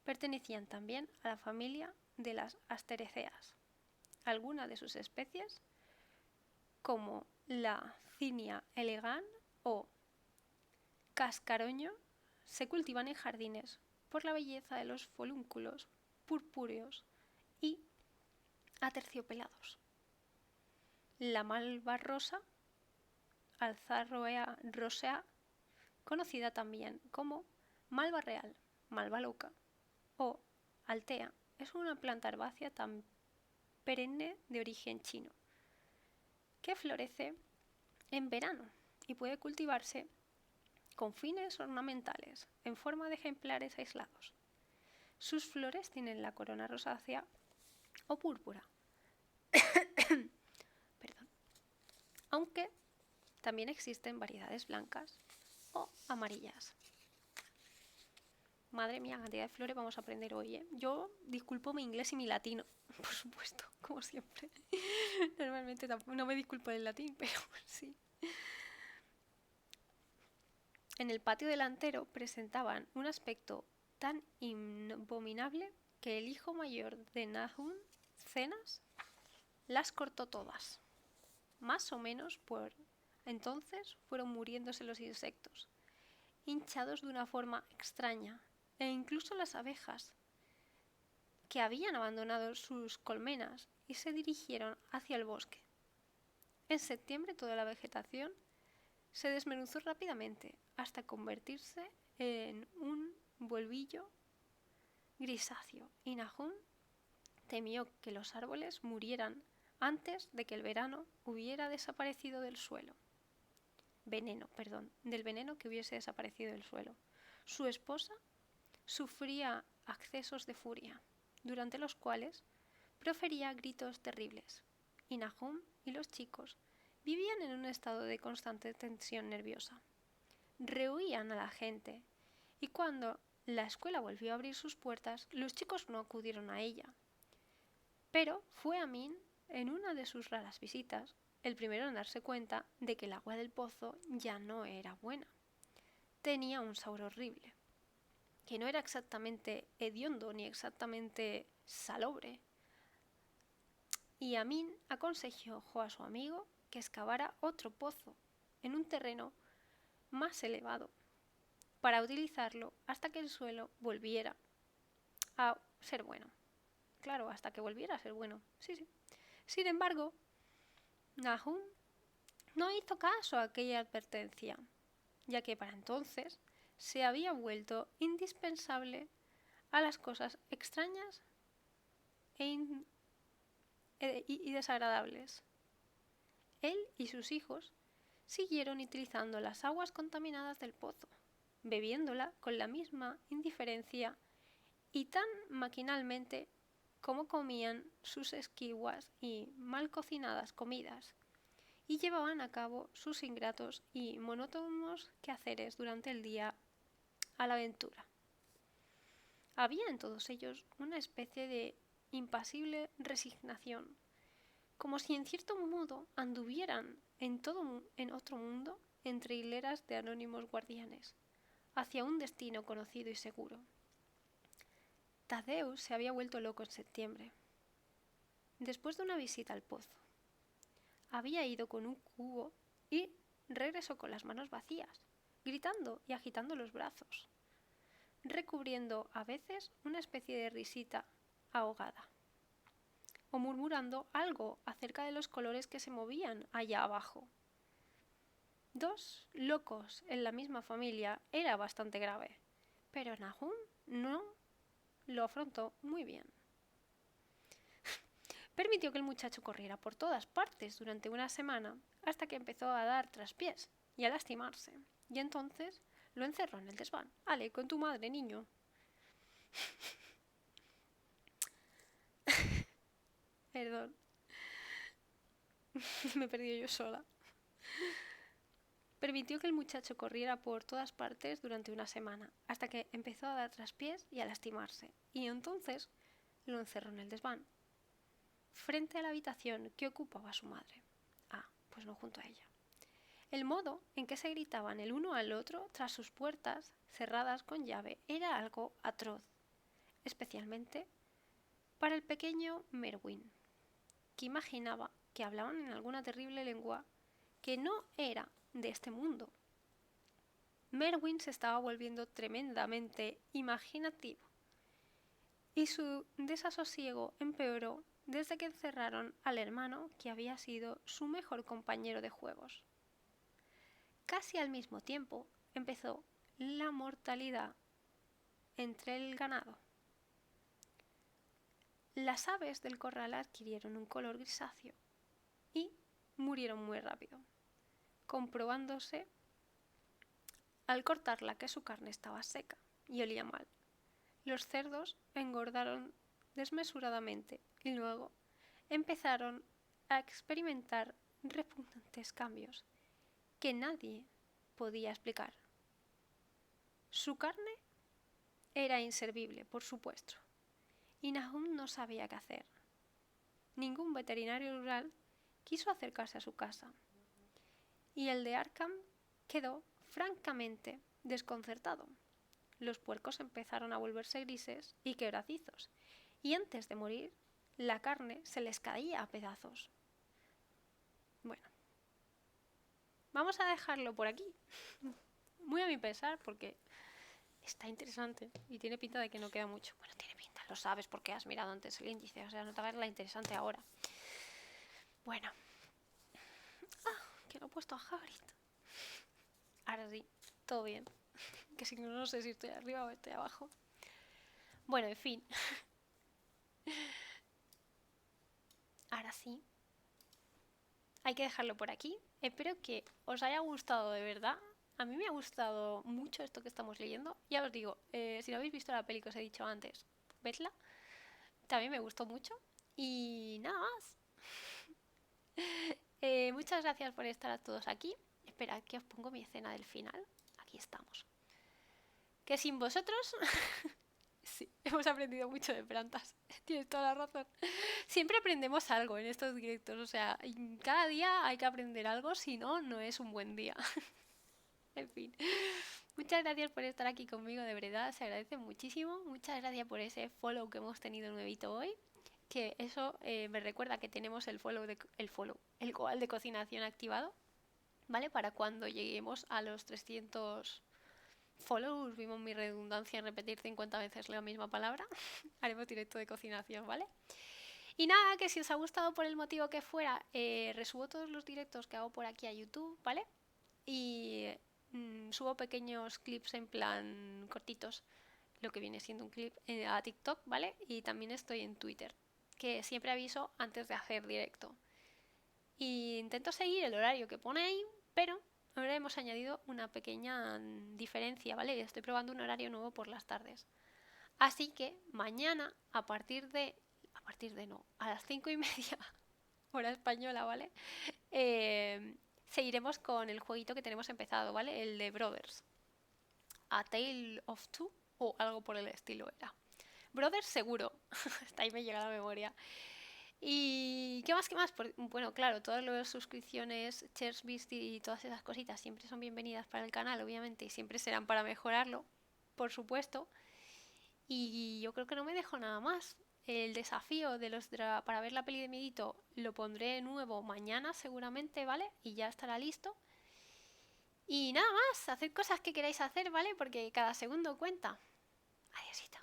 Pertenecían también a la familia de las asteráceas. Algunas de sus especies, como la Cynia elegans o cascaroño, se cultivan en jardines por la belleza de los folúnculos purpúreos y aterciopelados. La malva rosa, Alzarroea rosea, conocida también como malva real, malva loca o altea, es una planta herbácea tan perenne de origen chino, que florece en verano y puede cultivarse con fines ornamentales en forma de ejemplares aislados. Sus flores tienen la corona rosácea o púrpura, aunque también existen variedades blancas o amarillas. Madre mía, cantidad de flores vamos a aprender hoy, ¿eh? Yo disculpo mi inglés y mi latino, por supuesto, como siempre. Normalmente tampoco, no me disculpo del latín, pero sí. En el patio delantero presentaban un aspecto tan abominable que el hijo mayor de Nahum, Cenas, las cortó todas. Más o menos por entonces fueron muriéndose los insectos, hinchados de una forma extraña, e incluso las abejas, que habían abandonado sus colmenas y se dirigieron hacia el bosque. En septiembre toda la vegetación se desmenuzó rápidamente hasta convertirse en un polvillo grisáceo, y Nahum temió que los árboles murieran antes de que el veneno hubiera desaparecido del suelo. Del veneno que hubiese desaparecido del suelo. Su esposa sufría accesos de furia, durante los cuales profería gritos terribles, y Nahum y los chicos vivían en un estado de constante tensión nerviosa. Rehuían a la gente, y cuando la escuela volvió a abrir sus puertas, los chicos no acudieron a ella. Pero fue Amin, en una de sus raras visitas, el primero en darse cuenta de que el agua del pozo ya no era buena. Tenía un sabor horrible, que no era exactamente hediondo ni exactamente salobre. Y Amin aconsejó a su amigo que excavara otro pozo en un terreno más elevado para utilizarlo hasta que el suelo volviera a ser bueno. Claro, hasta que volviera a ser bueno. Sí. Sin embargo, Nahum no hizo caso a aquella advertencia, ya que para entonces se había vuelto indispensable a las cosas extrañas e y desagradables. Él y sus hijos siguieron utilizando las aguas contaminadas del pozo, bebiéndola con la misma indiferencia y tan maquinalmente como comían sus esquivas y mal cocinadas comidas, y llevaban a cabo sus ingratos y monótonos quehaceres durante el día a la aventura. Había en todos ellos una especie de impasible resignación, como si en cierto modo anduvieran en otro mundo entre hileras de anónimos guardianes, hacia un destino conocido y seguro. Tadeusz se había vuelto loco en septiembre, después de una visita al pozo. Había ido con un cubo y regresó con las manos vacías, gritando y agitando los brazos, recubriendo a veces una especie de risita ahogada, o murmurando algo acerca de los colores que se movían allá abajo. 2 locos en la misma familia era bastante grave, pero Nahum no lo afrontó muy bien. Permitió que el muchacho corriera por todas partes durante una semana hasta que empezó a dar traspiés y a lastimarse, y entonces lo encerró en el desván. Ale, con tu madre, niño. Perdón. Me he perdido yo sola. Permitió que el muchacho corriera por todas partes durante una semana, hasta que empezó a dar traspiés y a lastimarse, y entonces lo encerró en el desván, frente a la habitación que ocupaba su madre. Ah, pues no junto a ella. El modo en que se gritaban el uno al otro tras sus puertas, cerradas con llave, era algo atroz, especialmente para el pequeño Merwin, que imaginaba que hablaban en alguna terrible lengua que no era de este mundo. Merwin se estaba volviendo tremendamente imaginativo, y su desasosiego empeoró desde que encerraron al hermano que había sido su mejor compañero de juegos. Casi al mismo tiempo empezó la mortalidad entre el ganado. Las aves del corral adquirieron un color grisáceo y murieron muy rápido, comprobándose al cortarla que su carne estaba seca y olía mal. Los cerdos engordaron desmesuradamente y luego empezaron a experimentar repugnantes cambios que nadie podía explicar. Su carne era inservible, por supuesto, y Nahum no sabía qué hacer. Ningún veterinario rural quiso acercarse a su casa, y el de Arkham quedó francamente desconcertado. Los puercos empezaron a volverse grises y quebradizos, y antes de morir, la carne se les caía a pedazos. Bueno, vamos a dejarlo por aquí. Muy a mi pesar, porque está interesante y tiene pinta de que no queda mucho. Bueno, tiene pinta, lo sabes porque has mirado antes el índice, o sea, no te hagas la interesante ahora. Bueno. Que lo he puesto a Hagrid. Ahora sí, todo bien. Que si no, no sé si estoy arriba o estoy abajo. Bueno, en fin. Ahora sí. Hay que dejarlo por aquí. Espero que os haya gustado de verdad. A mí me ha gustado mucho esto que estamos leyendo. Ya os digo, si no habéis visto la peli que os he dicho antes, vedla. También me gustó mucho. Y nada más. Muchas gracias por estar a todos aquí. Esperad que os pongo mi escena del final. Aquí estamos. Que sin vosotros... Sí, hemos aprendido mucho de plantas. Tienes toda la razón. Siempre aprendemos algo en estos directos. O sea, cada día hay que aprender algo, si no, no es un buen día. En fin. Muchas gracias por estar aquí conmigo, de verdad. Se agradece muchísimo. Muchas gracias por ese follow que hemos tenido nuevito hoy. Que eso me recuerda que tenemos el goal de cocinación activado. ¿Vale? Para cuando lleguemos a los 300 follows, vimos mi redundancia en repetir 50 veces la misma palabra. Haremos directo de cocinación, ¿vale? Y nada, que si os ha gustado por el motivo que fuera, resubo todos los directos que hago por aquí a YouTube, ¿vale? Y subo pequeños clips en plan cortitos, lo que viene siendo un clip a TikTok, ¿vale? Y también estoy en Twitter, que siempre aviso antes de hacer directo. Y intento seguir el horario que pone ahí, pero ahora hemos añadido una pequeña diferencia, ¿vale? Estoy probando un horario nuevo por las tardes. Así que mañana, a las 5:30 hora española, ¿vale? Seguiremos con el jueguito que tenemos empezado, ¿vale? El de Brothers. A Tale of Two o algo por el estilo era. Brothers seguro. Hasta ahí me llega la memoria. ¿Y qué más? ¿Qué más? Bueno, claro, todas las suscripciones, shares, Beast y todas esas cositas siempre son bienvenidas para el canal, obviamente, y siempre serán para mejorarlo, por supuesto. Y yo creo que no me dejo nada más. El desafío para ver la peli de Miedito lo pondré nuevo mañana seguramente, ¿vale? Y ya estará listo. Y nada más, haced cosas que queráis hacer, ¿vale? Porque cada segundo cuenta. Adiósito.